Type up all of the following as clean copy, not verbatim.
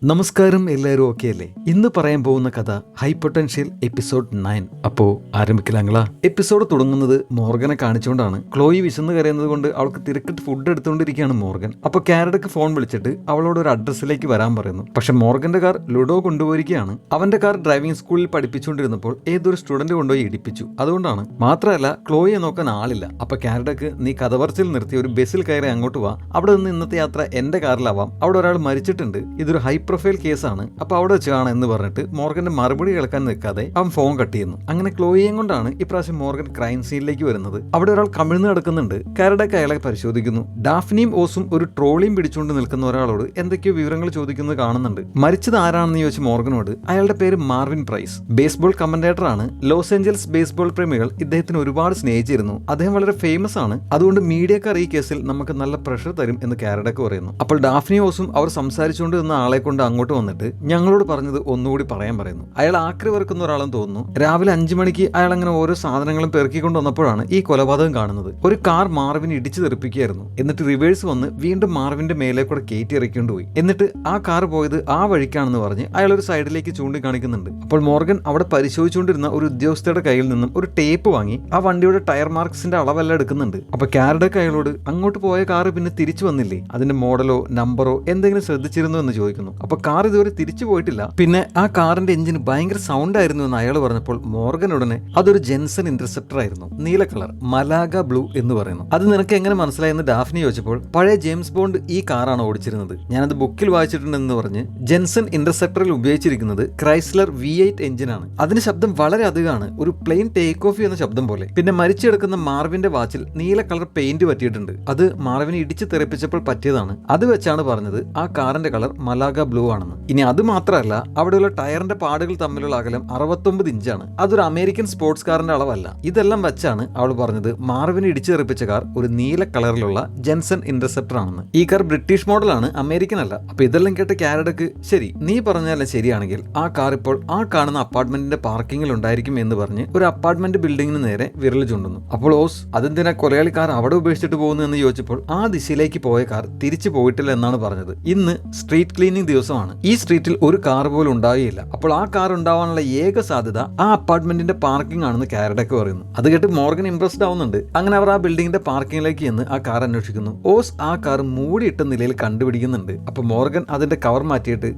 നമസ്കാരം, എല്ലാവരും ഓക്കെ അല്ലേ? ഇന്ന് പറയാൻ പോകുന്ന കഥ ഹൈ പൊട്ടൻഷ്യൽ എപ്പിസോഡ് 9. അപ്പോ ആരംഭിക്കലാങ്ങളാ. എപ്പിസോഡ് തുടങ്ങുന്നത് മോർഗനെ കാണിച്ചുകൊണ്ടാണ്. ക്ലോയി വിശന്ന് കരയുന്നത് കൊണ്ട് അവൾക്ക് തിരക്കിട്ട് ഫുഡ് എടുത്തുകൊണ്ടിരിക്കുകയാണ് മോർഗൻ. അപ്പൊ കാരഡക്ക് ഫോൺ വിളിച്ചിട്ട് അവളോട് ഒരു അഡ്രസ്സിലേക്ക് വരാൻ പറയുന്നു. പക്ഷെ മോർഗന്റെ കാർ ലുഡോ കൊണ്ടുപോയിരിക്കുകയാണ്. അവന്റെ കാർ ഡ്രൈവിംഗ് സ്കൂളിൽ പഠിപ്പിച്ചുകൊണ്ടിരുന്നപ്പോൾ ഏതൊരു സ്റ്റുഡന്റ് കൊണ്ടുപോയി ഇടിപ്പിച്ചു. അതുകൊണ്ടാണ്. മാത്രമല്ല ക്ലോയിയെ നോക്കാൻ ആളില്ല. അപ്പൊ കാരഡക്ക് നീ കഥ പറച്ചിൽ നിർത്തി ഒരു ബസ്സിൽ കയറി അങ്ങോട്ട് വാ. അവിടെ നിന്ന് ഇന്നത്തെ യാത്ര എന്റെ കാറിലാവാം. അവിടെ ഒരാൾ മരിച്ചിട്ടുണ്ട്. ഇതൊരു ഹൈ പ്രൊഫൈൽ കേസാണ്. അപ്പൊ അവിടെ വെച്ച് കാണാം എന്ന് പറഞ്ഞിട്ട് മോർഗന്റെ മറുപടി കേൾക്കാൻ നിൽക്കാതെ അവൻ ഫോൺ കട്ട് ചെയ്യുന്നു. അങ്ങനെ ക്ലോയിയും കൊണ്ടാണ് ഇപ്രാവശ്യം മോർഗൻ ക്രൈം സീനിലേക്ക് വരുന്നത്. അവിടെ ഒരാൾ കമിഴ്ന്ന് കിടക്കുന്നുണ്ട്. കാരഡക്ക് അയാളെ പരിശോധിക്കുന്നു. ഡാഫ്നിയും ഓസും ഒരു ട്രോളിയും പിടിച്ചുകൊണ്ട് നിൽക്കുന്ന ഒരാളോട് എന്തൊക്കെയോ വിവരങ്ങൾ ചോദിക്കുന്നത് കാണുന്നുണ്ട്. മരിച്ചത് ആരാണെന്ന് ചോദിച്ച് മോർഗനോട് അയാളുടെ പേര് മാർവിൻ പ്രൈസ്, ബേസ്ബോൾ കമന്റേറ്റർ ആണ്. ലോസ് ഏഞ്ചൽസ് ബേസ്ബോൾ പ്രേമികൾ ഇദ്ദേഹത്തിന് ഒരുപാട് സ്നേഹിച്ചിരുന്നു. അദ്ദേഹം വളരെ ഫേമസ് ആണ്. അതുകൊണ്ട് മീഡിയക്കാർ ഈ കേസിൽ നമുക്ക് നല്ല പ്രഷർ തരും എന്ന് കാരഡക്ക് പറയുന്നു. അപ്പോൾ ഡാഫ്നി ഓസും അവർ സംസാരിച്ചുകൊണ്ട് നിന്ന ആളെ കൊണ്ട് അങ്ങോട്ട് വന്നിട്ട് ഞങ്ങളോട് പറഞ്ഞത് ഒന്നുകൂടി പറയാൻ പറയുന്നു. അയാൾ ആക്രി വെറുക്കുന്ന ഒരാളെന്ന് തോന്നുന്നു. രാവിലെ 5 മണിക്ക് അയാൾ അങ്ങനെ ഓരോ സാധനങ്ങളും പെറുക്കിക്കൊണ്ട് വന്നപ്പോഴാണ് ഈ കൊലപാതകം കാണുന്നത്. ഒരു കാർ മാർവിനെ ഇടിച്ചു തെറിപ്പിക്കുകയായിരുന്നു. എന്നിട്ട് റിവേഴ്സ് വന്ന് വീണ്ടും മാർവിന്റെ മേലെ കൂടെ കയറ്റി ഇറക്കിക്കൊണ്ട് പോയി. എന്നിട്ട് ആ കാർ പോയത് ആ വഴിക്കാണെന്ന് പറഞ്ഞ് അയാൾ ഒരു സൈഡിലേക്ക് ചൂണ്ടിക്കാണിക്കുന്നുണ്ട്. അപ്പോൾ മോർഗൻ അവിടെ പരിശോധിച്ചുകൊണ്ടിരുന്ന ഒരു ഉദ്യോഗസ്ഥയുടെ കയ്യിൽ നിന്നും ഒരു ടേപ്പ് വാങ്ങി ആ വണ്ടിയുടെ ടയർ മാർക്സിന്റെ അളവെല്ലാം എടുക്കുന്നുണ്ട്. അപ്പൊ കാരഡക്ക് അയാളോട് അങ്ങോട്ട് പോയ കാർ പിന്നെ തിരിച്ചു വന്നില്ലേ, അതിന്റെ മോഡലോ നമ്പറോ എന്തെങ്കിലും ശ്രദ്ധിച്ചിരുന്നു എന്ന് ചോദിക്കുന്നു. അപ്പൊ കാർ ഇതുവരെ തിരിച്ചു പോയിട്ടില്ല. പിന്നെ ആ കാറിന്റെ എഞ്ചിന് ഭയങ്കര സൗണ്ട് ആയിരുന്നു എന്ന് അയാൾ പറഞ്ഞപ്പോൾ മോർഗൻ ഉടനെ അതൊരു ജെൻസൺ ഇന്റർസെപ്റ്റർ ആയിരുന്നു, നീല കളർ, മലാഗ ബ്ലൂ എന്ന് പറയുന്നു. അത് നിനക്ക് എങ്ങനെ മനസ്സിലായെന്ന് ഡാഫ്നി ചോദിച്ചപ്പോൾ പഴയ ജെയിംസ് ബോണ്ട് ഈ കാറാണ് ഓടിച്ചിരുന്നത്, ഞാനത് ബുക്കിൽ വായിച്ചിട്ടുണ്ടെന്ന് പറഞ്ഞ് ജെൻസൺ ഇന്റർസെപ്റ്ററിൽ ഉപയോഗിച്ചിരിക്കുന്നത് ക്രൈസ്ലർ V8 എഞ്ചിനാണ്. അതിന്റെ ശബ്ദം വളരെ അധികമാണ്, ഒരു പ്ലെയിൻ ടേക്ക് ഓഫ് എന്ന ശബ്ദം പോലെ. പിന്നെ മരിച്ചു കിടക്കുന്ന മാർവിന്റെ വാച്ചിൽ നീല കളർ പെയിന്റ് പറ്റിയിട്ടുണ്ട്. അത് മാർവിനെ ഇടിച്ചു തെറിപ്പിച്ചപ്പോൾ പറ്റിയതാണ്. അത് വെച്ചാണ് പറഞ്ഞത് ആ കാറിന്റെ കളർ മലാഗ ബ്ലൂ ആണെന്ന്. ഇനി അത് മാത്രമല്ല, അവിടെയുള്ള ടയറിന്റെ പാടുകൾ തമ്മിലുള്ള അകലം 69 ഇഞ്ചാണ്. അതൊരു അമേരിക്കൻ സ്പോർട്സ് കാറിന്റെ അളവല്ല. ഇതെല്ലാം വെച്ചാണ് അവൾ പറഞ്ഞത് മാർവിനെ ഇടിച്ചു തെറിപ്പിച്ച കാർ ഒരു നീല കളറിലുള്ള ജെൻസൺ ഇന്റർസെപ്റ്റർ ആണെന്ന്. ഈ കാർ ബ്രിട്ടീഷ് മോഡലാണ്, അമേരിക്കൻ അല്ല. അപ്പൊ ഇതെല്ലാം കേട്ട കാരഡക്ക് ശരി, നീ പറഞ്ഞാലും ശരിയാണെങ്കിൽ ആ കാർ ഇപ്പോൾ ആ കാണുന്ന അപ്പാർട്ട്മെന്റിന്റെ പാർക്കിങ്ങിൽ ഉണ്ടായിരിക്കും എന്ന് പറഞ്ഞ് ഒരു അപ്പാർട്ട്മെന്റ് ബിൽഡിങ്ങിന് നേരെ വിരൽ ചൂണ്ടുന്നു. അപ്പോൾ ഓസ് അതെന്തിനാ കൊലയാളി കാർ അവിടെ ഉപേക്ഷിച്ചിട്ട് പോകുന്നു എന്ന് ചോദിച്ചപ്പോൾ ആ ദിശയിലേക്ക് പോയ കാർ തിരിച്ചു പോയിട്ടില്ല എന്നാണ് പറഞ്ഞത്. ഇന്ന് സ്ട്രീറ്റ് ക്ലീനിങ് ദിവസമാണ്. ഈ സ്ട്രീറ്റിൽ ഒരു കാർ പോലും ഉണ്ടാവുകയില്ല. അപ്പോൾ ആ കാർ ഉണ്ടാവാനുള്ള ഏക സാധ്യത ആ അപ്പാർട്ട്മെന്റിന്റെ പാർക്കിംഗ് ആണെന്ന് കാരഡക്ക് പറയുന്നു. അത് കേട്ട് മോർഗൻ ഇംപ്രസ്ഡ് ആവുന്നുണ്ട്. അങ്ങനെ അവർ ആ ബിൽഡിങ്ങിന്റെ പാർക്കിങ്ങിലേക്ക് ചെന്ന് ആ കാർ അന്വേഷിക്കുന്നു. ഓസ് ആ കാർ മൂടിയിട്ട നിലയിൽ കണ്ടുപിടിക്കുന്നുണ്ട്. അപ്പൊ മോർഗൻ അതിന്റെ കവർ മാറ്റിയിട്ട്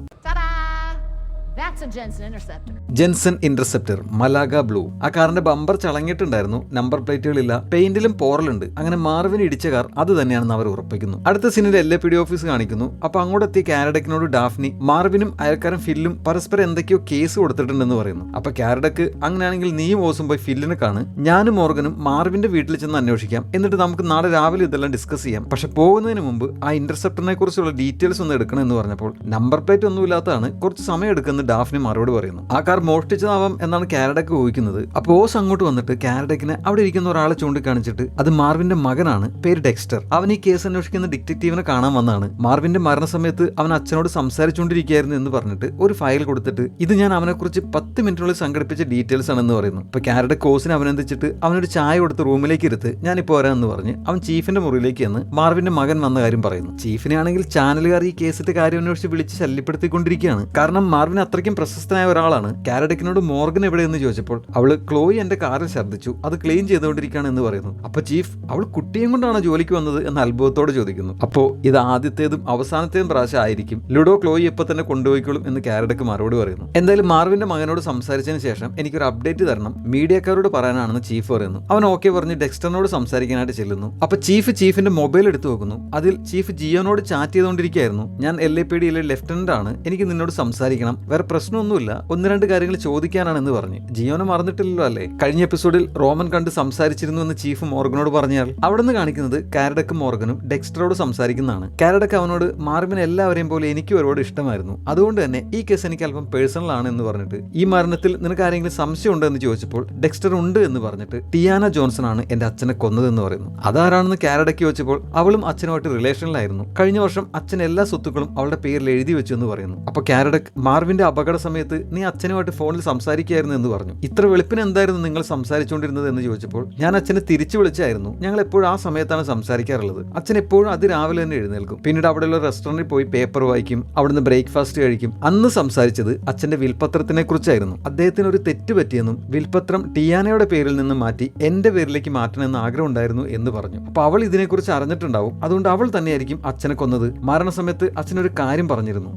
ജെൻസൺ ഇന്റർസെപ്റ്റർ മലാഗ ബ്ലൂ. ആ കാറിന്റെ ബമ്പർ ചളങ്ങിയിട്ടുണ്ടായിരുന്നു, നമ്പർ പ്ലേറ്റുകളില്ല, പെയിന്റിലും പോറലുണ്ട്. അങ്ങനെ മാർവിന് ഇടിച്ച കാർ അത് തന്നെയാണെന്ന് അവർ ഉറപ്പിക്കുന്നു. അടുത്ത സീനിൽ LAPD ഓഫീസ് കാണിക്കുന്നു. അപ്പൊ അങ്ങോട്ടെത്തിയ കാരഡക്കിനോട് ഡാഫ്നി മാർവിനും അയൽക്കാരൻ ഫില്ലും പരസ്പരം എന്തൊക്കെയോ കേസ് കൊടുത്തിട്ടുണ്ടെന്ന് പറയുന്നു. അപ്പൊ കാരഡക്ക് അങ്ങനെയാണെങ്കിൽ നീയും ഓസും പോയി ഫില്ലിനെ കാണ്, ഞാനും മോർഗനും മാർവിന്റെ വീട്ടിൽ ചെന്ന് അന്വേഷിക്കാം, എന്നിട്ട് നമുക്ക് നാളെ രാവിലെ ഇതെല്ലാം ഡിസ്കസ് ചെയ്യാം. പക്ഷെ പോകുന്നതിന് മുമ്പ് ആ ഇന്റർസെപ്റ്ററിനെ കുറിച്ചുള്ള ഡീറ്റെയിൽസ് ഒന്ന് എടുക്കണം എന്ന് പറഞ്ഞപ്പോൾ നമ്പർ പ്ലേറ്റ് ഒന്നും ഇല്ലാത്തതാണ്, കുറച്ച് സമയം എടുക്കുന്ന ഡാഫ്നി മറുപടി പറയുന്നു. ആ കാർ മോഷ്ടിച്ചതാവാം എന്നാണ് കാരഡക്ക് ഊഹിക്കുന്നത്. അപ്പോൾ ഓസ് അങ്ങോട്ട് വന്നിട്ട് കാരഡക്കിനെ അവിടെ ഇരിക്കുന്ന ഒരാളെ ചൂണ്ടിക്കാണിച്ചിട്ട് അത് മാർവിന്റെ മകനാണ്, പേര് ഡെക്സ്റ്റർ. അവൻ ഈ കേസ് അന്വേഷിക്കുന്ന ഡിറ്റക്റ്റീവിനെ കാണാൻ വന്നാണ്. മാർവിന്റെ മരണസമയത്ത് അവൻ അച്ഛനോട് സംസാരിച്ചുകൊണ്ടിരിക്കുകയായിരുന്നു എന്ന് പറഞ്ഞിട്ട് ഒരു ഫയൽ കൊടുത്തിട്ട് ഇത് ഞാൻ അവനെ കുറിച്ച് 10 മിനിറ്റിനുള്ളിൽ സംഘടിപ്പിച്ച ഡീറ്റെയിൽസ് ആണെന്ന് പറയുന്നു. അപ്പൊ കാരഡക്ക് ഓസിനെ അഭിനന്ദിച്ചിട്ട് അവനൊരു ചായ കൊടുത്ത് റൂമിലേക്ക് ഇരുത്ത്, ഞാനിപ്പോ വരാമെന്ന് പറഞ്ഞ് അവൻ ചീഫിന്റെ മുറിയിലേക്ക് ചെന്ന് മാർവിന്റെ മകൻ വന്ന കാര്യം പറയുന്നു. ചീഫിനെ ആണെങ്കിൽ ചാനലുകാർ ഈ കേസിന്റെ കാര്യം അന്വേഷിച്ച് വിളിച്ച് ശല്യപ്പെടുത്തിക്കൊണ്ടിരിക്കുകയാണ്. കാരണം മാർവിൻ അത്രയ്ക്കും പ്രശസ്തനായ ഒരാളാണ്. കാരഡക്കിനോട് മോർഗൻ എവിടെയെന്ന് ചോദിച്ചപ്പോൾ അവള് ക്ലോയി എന്റെ കാറിൽ ഛർദ്ദിച്ചു, അത് ക്ലീൻ ചെയ്തുകൊണ്ടിരിക്കുകയാണ് എന്ന് പറയുന്നു. അപ്പൊ ചീഫ് അവൾ കുട്ടിയും കൊണ്ടാണ് ജോലിക്ക് വന്നത് എന്ന് അത്ഭുതത്തോടെ ചോദിക്കുന്നു. അപ്പോ ഇത് ആദ്യത്തേതും അവസാനത്തേതും പ്രാവശ്യം ആയിരിക്കും, ലുഡോ ക്ലോയി എപ്പോൾ തന്നെ കൊണ്ടുപോയിക്കോളും എന്ന് കാരഡക്ക് മറുപടി പറയുന്നു. എന്തായാലും മാർവിന്റെ മകനോട് സംസാരിച്ചതിന് ശേഷം എനിക്കൊരു അപ്ഡേറ്റ് തരണം, മീഡിയക്കാരോട് പറയാനാണെന്ന് ചീഫ് പറയുന്നു. അവൻ ഓക്കെ പറഞ്ഞ് ഡെക്സ്റ്ററിനോട് സംസാരിക്കാനായിട്ട് ചെല്ലുന്നു. അപ്പൊ ചീഫിന്റെ മൊബൈൽ എടുത്തു നോക്കുന്നു. അതിൽ ചീഫ് ജിയോനോട് ചാറ്റ് ചെയ്തുകൊണ്ടിരിക്കുകയായിരുന്നു. ഞാൻ LAPDയിലെ ലെഫ്റ്റനന്റ് ആണ്, എനിക്ക് നിന്നോട് സംസാരിക്കണം, വേറെ പ്രശ്നമൊന്നുമില്ല, 1-2 കാര്യങ്ങൾ ചോദിക്കാനാണെന്ന് പറഞ്ഞ്. ജിയോനെ മറന്നിട്ടില്ലല്ലോ അല്ലേ? കഴിഞ്ഞ എപ്പിസോഡിൽ റോമൻ കണ്ട് സംസാരിച്ചിരുന്നു എന്ന് ചീഫ് മോർഗനോട് പറഞ്ഞാൽ അവിടെ നിന്ന് കാണിക്കുന്നത് കാരഡക്കും മോർഗനും ഡെക്സ്റ്ററോട് സംസാരിക്കുന്നതാണ്. കാരഡക്ക് അവനോട് മാർവിനെ എല്ലാവരെയും പോലെ എനിക്കും ഒരുപാട് ഇഷ്ടമായിരുന്നു, അതുകൊണ്ട് തന്നെ ഈ കേസ് എനിക്ക് അല്പം പേഴ്സണൽ ആണ് എന്ന് പറഞ്ഞിട്ട് ഈ മരണത്തിൽ നിനക്ക് ആരെങ്കിലും സംശയം ഉണ്ടോ എന്ന് ചോദിച്ചപ്പോൾ ഡെക്സ്റ്റർ ഉണ്ട് എന്ന് പറഞ്ഞിട്ട് ടിയാന ജോൺസൺ ആണ് എന്റെ അച്ഛനെ കൊന്നതെന്ന് പറയുന്നു. അതാരാണെന്ന് കാരഡക്ക് ചോദിച്ചപ്പോൾ അവളും അച്ഛനുമായിട്ട് റിലേഷനിലായിരുന്നു, കഴിഞ്ഞ വർഷം അച്ഛൻ എല്ലാ സ്വത്തുക്കളും അവളുടെ പേരിൽ എഴുതി വെച്ചു എന്ന് പറയുന്നു. അപ്പൊ കാരഡക്ക് മാർവിന്റെ അപകട സമയത്ത് നീ അച്ഛനുമായിട്ട് ഫോണിൽ സംസാരിക്കുകയായിരുന്നു എന്ന് പറഞ്ഞു. ഇത്ര വെളുപ്പിന് എന്തായിരുന്നു നിങ്ങൾ സംസാരിച്ചുകൊണ്ടിരുന്നത് എന്ന് ചോദിച്ചപ്പോൾ ഞാൻ അച്ഛനെ തിരിച്ചു വിളിച്ചായിരുന്നു. ഞങ്ങൾ എപ്പോഴും ആ സമയത്താണ് സംസാരിക്കാറുള്ളത്. അച്ഛൻ എപ്പോഴും അതിരാവിലെ തന്നെ എഴുന്നേൽക്കും. പിന്നീട് അവിടെയുള്ള റെസ്റ്റോറന്റിൽ പോയി പേപ്പർ വായിക്കും, അവിടുന്ന് ബ്രേക്ക്ഫാസ്റ്റ് കഴിക്കും. അന്ന് സംസാരിച്ചത് അച്ഛന്റെ വിൽപത്രത്തിനെ കുറിച്ചായിരുന്നു. അദ്ദേഹത്തിന് ഒരു തെറ്റ് പറ്റിയെന്നും വിൽപത്രം ടിയാനയുടെ പേരിൽ നിന്ന് മാറ്റി എന്റെ പേരിലേക്ക് മാറ്റണമെന്ന് ആഗ്രഹം ഉണ്ടായിരുന്നു എന്ന് പറഞ്ഞു. അപ്പൊ അവൾ ഇതിനെക്കുറിച്ച് അറിഞ്ഞിട്ടുണ്ടാവും. അതുകൊണ്ട് അവൾ തന്നെയായിരിക്കും അച്ഛനെ കൊന്നത്. മരണസമയത്ത് അച്ഛനൊരു കാര്യം പറഞ്ഞിരുന്നു.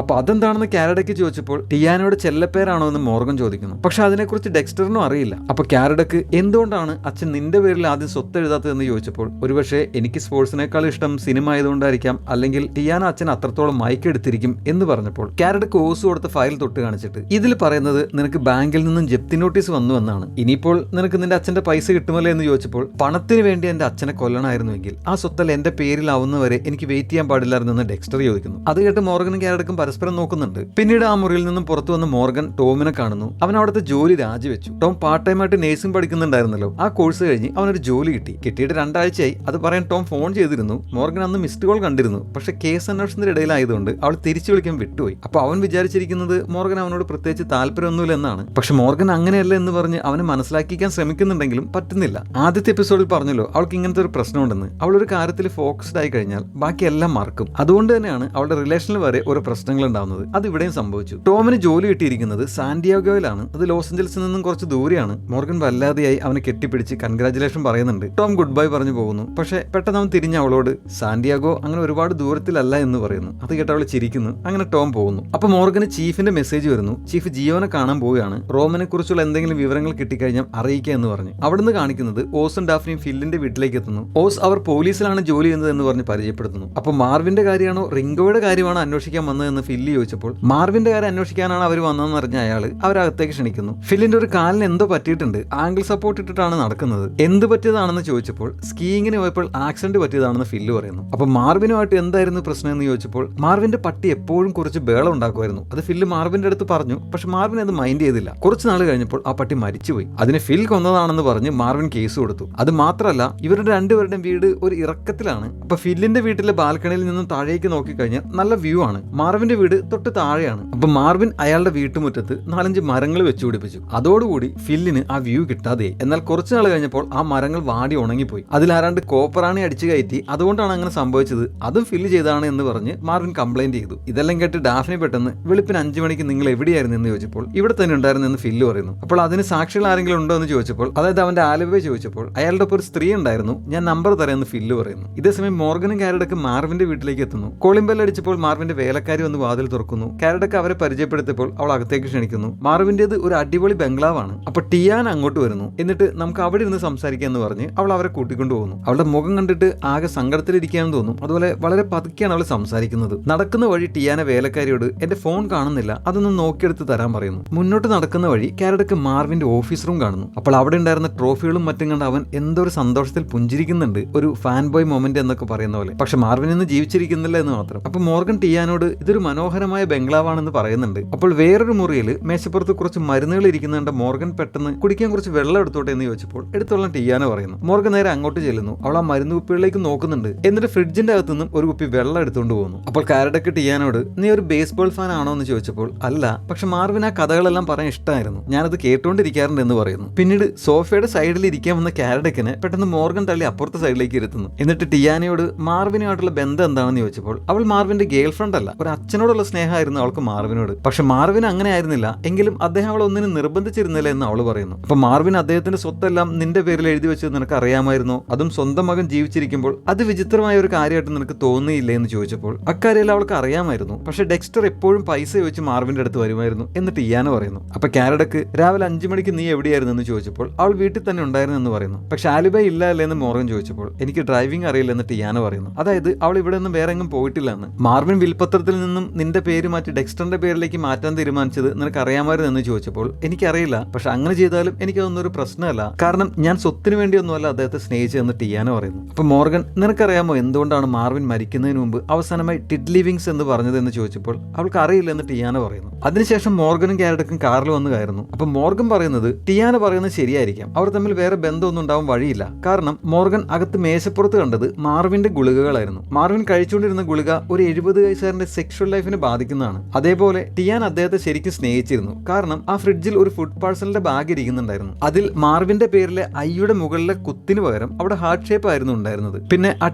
അപ്പൊ അതെന്താണെന്ന് കാരഡയ്ക്ക് ചോദിച്ചപ്പോൾ ടിയാനോയുടെ ചെല്ലപ്പേരാണോ എന്ന് മോർഗൻ ചോദിക്കുന്നു. പക്ഷെ അതിനെക്കുറിച്ച് ഡെക്സ്റ്ററിനും അറിയില്ല. അപ്പൊ കാരഡക്ക് എന്തുകൊണ്ടാണ് അച്ഛൻ നിന്റെ പേരിൽ ആദ്യം സ്വത്ത് എഴുതാത്തതെന്ന് ചോദിച്ചപ്പോൾ ഒരുപക്ഷെ എനിക്ക് സ്പോർട്സിനേക്കാൾ ഇഷ്ടം സിനിമ ആയതുകൊണ്ടായിരിക്കാം, അല്ലെങ്കിൽ ടിയാന അച്ഛൻ അത്രത്തോളം മയക്കെടുത്തിരിക്കും എന്ന് പറഞ്ഞപ്പോൾ കാരഡക്ക് ഓസ് കൊടുത്ത ഫയൽ തൊട്ട് കാണിച്ചിട്ട് ഇതിൽ പറയുന്നത് നിനക്ക് ബാങ്കിൽ നിന്നും ജപ്തി നോട്ടീസ് വന്നു എന്നാണ്. ഇനിയിപ്പോൾ നിനക്ക് നിന്റെ അച്ഛന്റെ പൈസ കിട്ടുമല്ലോ എന്ന് ചോദിച്ചപ്പോൾ പണത്തിന് വേണ്ടി എന്റെ അച്ഛനെ കൊല്ലണമായിരുന്നുവെങ്കിൽ ആ സ്വത്തൽ എന്റെ പേരിലാവുന്നവരെ എനിക്ക് വെയിറ്റ് ചെയ്യാൻ പാടില്ലായിരുന്നെന്ന് ഡെക്സ്റ്റർ ചോദിക്കുന്നു. അത് കേട്ട് മോർഗനും കാരഡക്കും പരസ്പരം നോക്കുന്നുണ്ട്. പിന്നീട് ആ മുറിയിൽ നിന്നും പുറത്തു വന്ന് മോർഗൻ ടോമിനെ കാണുന്നു. അവൻ അവിടുത്തെ ജോലി രാജിവെച്ചു. ടോം പാർട്ട് ടൈം ആയിട്ട് നേഴ്സിംഗ് പഠിക്കുന്നുണ്ടായിരുന്നല്ലോ. ആ കോഴ്സ് കഴിഞ്ഞ് അവനൊരു ജോലി കിട്ടിയിട്ട് 2 ആഴ്ചയായി. അത് പറയാൻ ടോം ഫോൺ ചെയ്തിരുന്നു. മോർഗൻ അന്ന് മിസ്ഡ് കോൾ കണ്ടിരുന്നു. പക്ഷെ കേസ് അന്വേഷണത്തിന്റെ ഇടയിലായതുകൊണ്ട് അവൾ തിരിച്ചു വിളിക്കാൻ വിട്ടുപോയി. അപ്പൊ അവൻ വിചാരിച്ചിരിക്കുന്നത് മോർഗൻ അവനോട് പ്രത്യേകിച്ച് താല്പര്യമൊന്നുമില്ല എന്നാണ്. പക്ഷെ മോർഗൻ അങ്ങനെയല്ല എന്ന് പറഞ്ഞ് അവനെ മനസ്സിലാക്കിക്കാൻ ശ്രമിക്കുന്നുണ്ടെങ്കിലും പറ്റുന്നില്ല. ആദ്യത്തെ എപ്പിസോഡിൽ പറഞ്ഞല്ലോ അവൾക്ക് ഇങ്ങനത്തെ ഒരു പ്രശ്നമുണ്ടെന്ന്. അവൾ ഒരു കാര്യത്തിൽ ഫോക്കസ്ഡ് ആയി കഴിഞ്ഞാൽ ബാക്കി എല്ലാം മറക്കും. അതുകൊണ്ട് തന്നെയാണ് അവളുടെ റിലേഷനിൽ വരെ ഒരു പ്രശ്നങ്ങൾ ഉണ്ടാവുന്നത്. അത് ഇവിടെയും സംഭവിച്ചു. ടോമിന് ജോലി കിട്ടിയിരിക്കുന്നത് സാന്റിയാഗോയിലാണ്. അത് ലോസ് ഏഞ്ചൽസിൽ നിന്നും കുറച്ച് ദൂരെയാണ്. മോർഗൻ വല്ലാതെയായി അവനെ കെട്ടിപ്പിടിച്ച് കൺഗ്രാജുലേഷൻ പറയുന്നുണ്ട്. ടോം ഗുഡ് ബൈ പറഞ്ഞു പോകുന്നു. പക്ഷെ പെട്ടെന്ന് അവൻ തിരിഞ്ഞ അവളോട് സാന്റിയാഗോ അങ്ങനെ ഒരുപാട് ദൂരത്തിലല്ല എന്ന് പറയുന്നു. അത് കേട്ട് അവൾ ചിരിക്കുന്നു. അങ്ങനെ ടോം പോകുന്നു. അപ്പൊ മോർഗന് ചീഫിന്റെ മെസ്സേജ് വരുന്നു. ചീഫ് ജിയോനെ കാണാൻ പോവുകയാണ്. റോമനെ കുറിച്ചുള്ള എന്തെങ്കിലും വിവരങ്ങൾ കിട്ടിക്കഴിഞ്ഞാൽ അറിയിക്കുക എന്ന് പറഞ്ഞു. അവിടുന്ന് കാണിക്കുന്നത് ഓസും ഡാഫ്നിയും ഫില്ലിന്റെ വീട്ടിലേക്ക് എത്തുന്നു. ഓസ് അവർ പോലീസിലാണ് ജോലി ചെയ്യുന്നത് എന്ന് പറഞ്ഞ് പരിചയപ്പെടുത്തുന്നു. അപ്പൊ മാർവിന്റെ കാര്യമാണോ റിംഗോയുടെ കാര്യമാണോ അന്വേഷിക്കാൻ വന്നതെന്ന് ഫില്ലി ചോദിച്ചപ്പോൾ മാർവിന്റെ കാര്യം അന്വേഷിക്കാനാണ് അവർ വന്നതെന്ന് അറിഞ്ഞ അയാൾ അവരകത്തേക്ക് ക്ഷണിക്കുന്നു. ഫില്ലിന്റെ ഒരു കാലിന് എന്തോ പറ്റിയിട്ടുണ്ട്. ആംഗിൾ സപ്പോർട്ട് ഇട്ടിട്ടാണ് നടക്കുന്നത്. എന്ത് പറ്റിയതാണെന്ന് ചോദിച്ചപ്പോൾ സ്കീയിങ്ങിന് പോയപ്പോൾ ആക്സിഡന്റ് പറ്റിയതാണെന്ന് ഫില്ല് പറയുന്നു. അപ്പൊ മാർവിനുമായിട്ട് എന്തായിരുന്നു പ്രശ്നം എന്ന് ചോദിച്ചപ്പോൾ മാർവിന്റെ പട്ടി എപ്പോഴും കുറച്ച് ബേളം ഉണ്ടാക്കുമായിരുന്നു. അത് ഫില്ല് മാർവിന്റെ അടുത്ത് പറഞ്ഞു. പക്ഷെ മാർവിൻ അത് മൈൻഡ് ചെയ്തില്ല. കുറച്ച് നാൾ കഴിഞ്ഞപ്പോൾ ആ പട്ടി മരിച്ചുപോയി. അതിനെ ഫിൽ കൊന്നതാണെന്ന് പറഞ്ഞ് മാർവിൻ കേസ് കൊടുത്തു. അത് മാത്രമല്ല ഇവരുടെ രണ്ടുപേരുടെയും വീട് ഒരു ഇറക്കത്തിലാണ്. അപ്പൊ ഫില്ലിന്റെ വീട്ടിലെ ബാൽക്കണിയിൽ നിന്നും താഴേക്ക് നോക്കിക്കഴിഞ്ഞാൽ നല്ല വ്യൂ ആണ്. മാർവിന്റെ വീട് തൊട്ട് താഴെയാണ്. അപ്പൊ മാർവിൻ അയാളുടെ വീട്ടുമുറ്റത്ത് 4-5 മരങ്ങൾ വെച്ചു പിടിപ്പിച്ചു. അതോടുകൂടി ഫില്ലിന് ആ വ്യൂ കിട്ടാതെയായി. എന്നാൽ കുറച്ചു നാൾ കഴിഞ്ഞപ്പോൾ ആ മരങ്ങൾ വാടി ഉണങ്ങിപ്പോയി. അതിലാരാണ്ട് കോപ്പറാണി അടിച്ചു കയറ്റി. അതുകൊണ്ടാണ് അങ്ങനെ സംഭവിച്ചത്. അതും ഫില്ല് ചെയ്താണ് എന്ന് പറഞ്ഞ് മാർവിൻ കംപ്ലൈന്റ് ചെയ്തു. ഇതെല്ലാം കേട്ട് ഡാഫ്നി പെട്ടെന്ന് വെളുപ്പിന് 5 മണിക്ക് നിങ്ങൾ എവിടെയായിരുന്നു എന്ന് ചോദിച്ചപ്പോൾ ഇവിടെ തന്നെ ഉണ്ടായിരുന്നു എന്ന് ഫില്ല് പറയുന്നു. അപ്പോൾ അതിന് സാക്ഷികൾ ആരെങ്കിലും ഉണ്ടോ എന്ന് ചോദിച്ചപ്പോൾ അതായത് അവന്റെ ആലിബൈ ചോദിച്ചപ്പോൾ അയാളുടെ ഒപ്പം ഒരു സ്ത്രീ ഉണ്ടായിരുന്നു. ഞാൻ നമ്പർ തരാമെന്ന് ഫില്ല് പറയുന്നു. ഇതേസമയം മോർഗനും കാരഡക്കും മാർവിന്റെ വീട്ടിലേക്ക് എത്തുന്നു. കോളിംഗ് ബെൽ അടിച്ചപ്പോൾ മാർവിന്റെ വേലക്കാരി വന്ന് വാതിൽ തുറക്കുന്നു. കാരഡക്ക് അവരെ പരിചയപ്പെടുത്തിയപ്പോൾ അവൾ അകത്തേക്ക് ക്ഷണിക്കുന്നു. മാർവിന്റേത് ഒരു അടിപൊളി ബംഗ്ലാവാണ്. അപ്പൊ ടിയാൻ അങ്ങോട്ട് വരുന്നു. എന്നിട്ട് നമുക്ക് അവിടെ ഇരുന്ന് സംസാരിക്കുക എന്ന് പറഞ്ഞ് അവൾ അവരെ കൂട്ടിക്കൊണ്ടു പോകുന്നു. അവളുടെ മുഖം കണ്ടിട്ട് ആകെ സങ്കടത്തിലിരിക്കാന്ന് തോന്നും. അതുപോലെ വളരെ പതുക്കെയാണ് അവൾ സംസാരിക്കുന്നത്. നടക്കുന്ന വഴി ടിയാന വേലക്കാരിയോട് എന്റെ ഫോൺ കാണുന്നില്ല, അതൊന്ന് നോക്കിയെടുത്ത് തരാൻ പറയുന്നു. മുന്നോട്ട് നടക്കുന്ന വഴി കാരഡക്ക് മാർവിന്റെ ഓഫീസ് റൂം കാണുന്നു. അപ്പോൾ അവിടെ ഉണ്ടായിരുന്ന ട്രോഫികളും മറ്റും കണ്ട് അവൻ എന്തോ ഒരു സന്തോഷത്തിൽ പുഞ്ചിരിക്കുന്നുണ്ട്. ഒരു ഫാൻ ബോയ് മൊമെന്റ് എന്നൊക്കെ പറയുന്ന പോലെ. പക്ഷെ മാർവിൻ ഇന്ന് ജീവിച്ചിരിക്കുന്നില്ല എന്ന് മാത്രം. അപ്പൊ മോർഗൻ ടിയാനോട് ഇതൊരു മനോഹരമായ ബംഗ്ലാവാണെന്ന് പറയുന്നുണ്ട്. അപ്പോൾ വേറൊരു മുറിയിൽ മേശപ്പുറത്ത് കുറച്ച് മരുന്നുകൾ ഇരിക്കുന്നുണ്ട്. മോർഗൻ പെട്ടെന്ന് കുടിക്കാൻ കുറച്ച് വെള്ളം എടുത്തോട്ടെ എന്ന് ചോദിച്ചപ്പോൾ എടുത്തോളം ടിയാനോ പറയുന്നു. മോർഗൻ നേരെ അങ്ങോട്ട് ചെല്ലുന്നു. അവൾ ആ മരുന്ന് കുപ്പികളിലേക്ക് നോക്കുന്നുണ്ട്. എന്നിട്ട് ഫ്രിഡ്ജിന്റെ അകത്തു നിന്നും ഒരു കുപ്പി വെള്ളം എടുത്തുകൊണ്ട് പോകുന്നു. അപ്പോൾ കാരഡക്ക് ടിയാനോട് നീ ഒരു ബേസ്ബോൾ ഫാൻ ആണോ എന്ന് ചോദിച്ചപ്പോൾ അല്ല, പക്ഷെ മാർവിൻ ആ കഥകളെല്ലാം പറയാൻ ഇഷ്ടമായിരുന്നു, ഞാനത് കേട്ടോണ്ടിരിക്കാറുണ്ട് എന്ന് പറയുന്നു. പിന്നീട് സോഫയുടെ സൈഡിൽ ഇരിക്കാൻ വന്ന കാരഡക്കിനെ പെട്ടെന്ന് മോർഗൻ തള്ളി അപ്പുറത്തെ സൈഡിലേക്ക് ഇരുത്തുന്നു. എന്നിട്ട് ടിയാനയോട് മാർവിനുമായിട്ടുള്ള ബന്ധം എന്താണെന്ന് ചോദിച്ചപ്പോൾ അവൾ മാർവിന്റെ ഗേൾ ഫ്രണ്ട് അല്ല, ഒരു അച്ഛനോടുള്ള സ്നേഹമായിരുന്നു അവൾക്ക് മാർവിനോട്. പക്ഷെ മാർവിൻ അങ്ങനെ ആയിരുന്നില്ല. എങ്കിലും അദ്ദേഹം അവൾ ഒന്നിനും നിർബന്ധിച്ചിരുന്നില്ല എന്ന് അവൾ പറയുന്നു. അപ്പൊ മാർവിൻ അദ്ദേഹത്തിന്റെ സ്വത്തെല്ലാം നിന്റെ പേരിൽ എഴുതി വെച്ചത് നിനക്ക് അറിയാമായിരുന്നോ? അതും സ്വന്തം മകൻ ജീവിച്ചിരിക്കുമ്പോൾ അത് വിചിത്രമായ ഒരു കാര്യമായിട്ട് നിനക്ക് തോന്നിയില്ലേ എന്ന് ചോദിച്ചപ്പോൾ അക്കാര്യമെല്ലാം അവൾക്ക് അറിയാമായിരുന്നു. പക്ഷെ ഡെക്സ്റ്റർ എപ്പോഴും പൈസ ചോദിച്ച് മാർവിന്റെ അടുത്ത് വരുമായിരുന്നു എന്ന് ടിയാന പറയുന്നു. അപ്പൊ കാരഡക്ക് രാവിലെ 5 മണിക്ക് നീ എവിടെയായിരുന്നു എന്ന് ചോദിച്ചപ്പോൾ അവൾ വീട്ടിൽ തന്നെ ഉണ്ടായിരുന്നു എന്ന് പറയുന്നു. പക്ഷെ ആലിബൈ ഇല്ല അല്ലേ എന്ന് മോർഗൻ ചോദിച്ചപ്പോൾ എനിക്ക് ഡ്രൈവിംഗ് അറിയില്ലെന്ന് ടിയാന പറയുന്നു. അതായത് അവൾ ഇവിടെ നിന്ന് വേറെ എങ്ങും പോയിട്ടില്ല എന്ന്. മാർവിൻ വിൽപത്രത്തിൽ പാസ്പോർട്ടിൽ നിന്നും നിന്റെ പേര് മാറ്റി ഡെക്സ്റ്ററിന്റെ പേരിലേക്ക് മാറ്റാൻ തീരുമാനിച്ചത് നിനക്ക് അറിയാമായിരുന്നു എന്ന് ചോദിച്ചപ്പോൾ എനിക്കറിയില്ല, പക്ഷെ അങ്ങനെ ചെയ്താലും എനിക്കതൊന്നും ഒരു പ്രശ്നമല്ല, കാരണം ഞാൻ സ്വത്തിന് വേണ്ടിയൊന്നുമല്ല അദ്ദേഹത്തെ സ്നേഹിച്ചതെന്ന് ടിയാന പറയുന്നു. അപ്പൊ മോർഗൻ, നിനക്കറിയാമോ എന്തുകൊണ്ടാണ് മാർവിൻ മരിക്കുന്നതിന് മുമ്പ് അവസാനമായി ടിഡ് ലിവിങ്സ് എന്ന് പറഞ്ഞത് എന്ന് ചോദിച്ചപ്പോൾ അവൾക്ക് അറിയില്ലെന്ന് ടിയാന പറയുന്നു. അതിനുശേഷം മോർഗനും കാരഡക്കും കാറിൽ വന്ന് കയറുന്നു. അപ്പൊ മോർഗൻ പറയുന്നത് ടിയാന പറയുന്നത് ശരിയായിരിക്കാം, അവർ തമ്മിൽ വേറെ ബന്ധമൊന്നും ഉണ്ടാവാൻ വഴിയില്ല. കാരണം മോർഗൻ അകത്ത് മേശപ്പുറത്ത് കണ്ടത് മാർവിന്റെ ഗുളികകളായിരുന്നു. മാർവിൻ കഴിച്ചുകൊണ്ടിരുന്ന ഗുളിക ഒരു 70 വയസ്സുകാരന്റെ സെക്ഷൽ ലൈഫിനെ ബാധിക്കുന്നതാണ്. അതേപോലെ ടിയാൻ അദ്ദേഹത്തെ ശരിക്കും സ്നേഹിച്ചിരുന്നു. കാരണം ആ ഫ്രിഡ്ജിൽ ഒരു ഫുഡ് പാഴ്സലിന്റെ ബാഗ് ഇരിക്കുന്നുണ്ടായിരുന്നു. അതിൽ മാർവിന്റെ പേരിലെ ഐയുടെ മുകളിലെ കുത്തിന് പകരം അവിടെ ഹാർട്ട് ഷേപ്പ് ആയിരുന്നു ഉണ്ടായിരുന്നത്. പിന്നെ ആ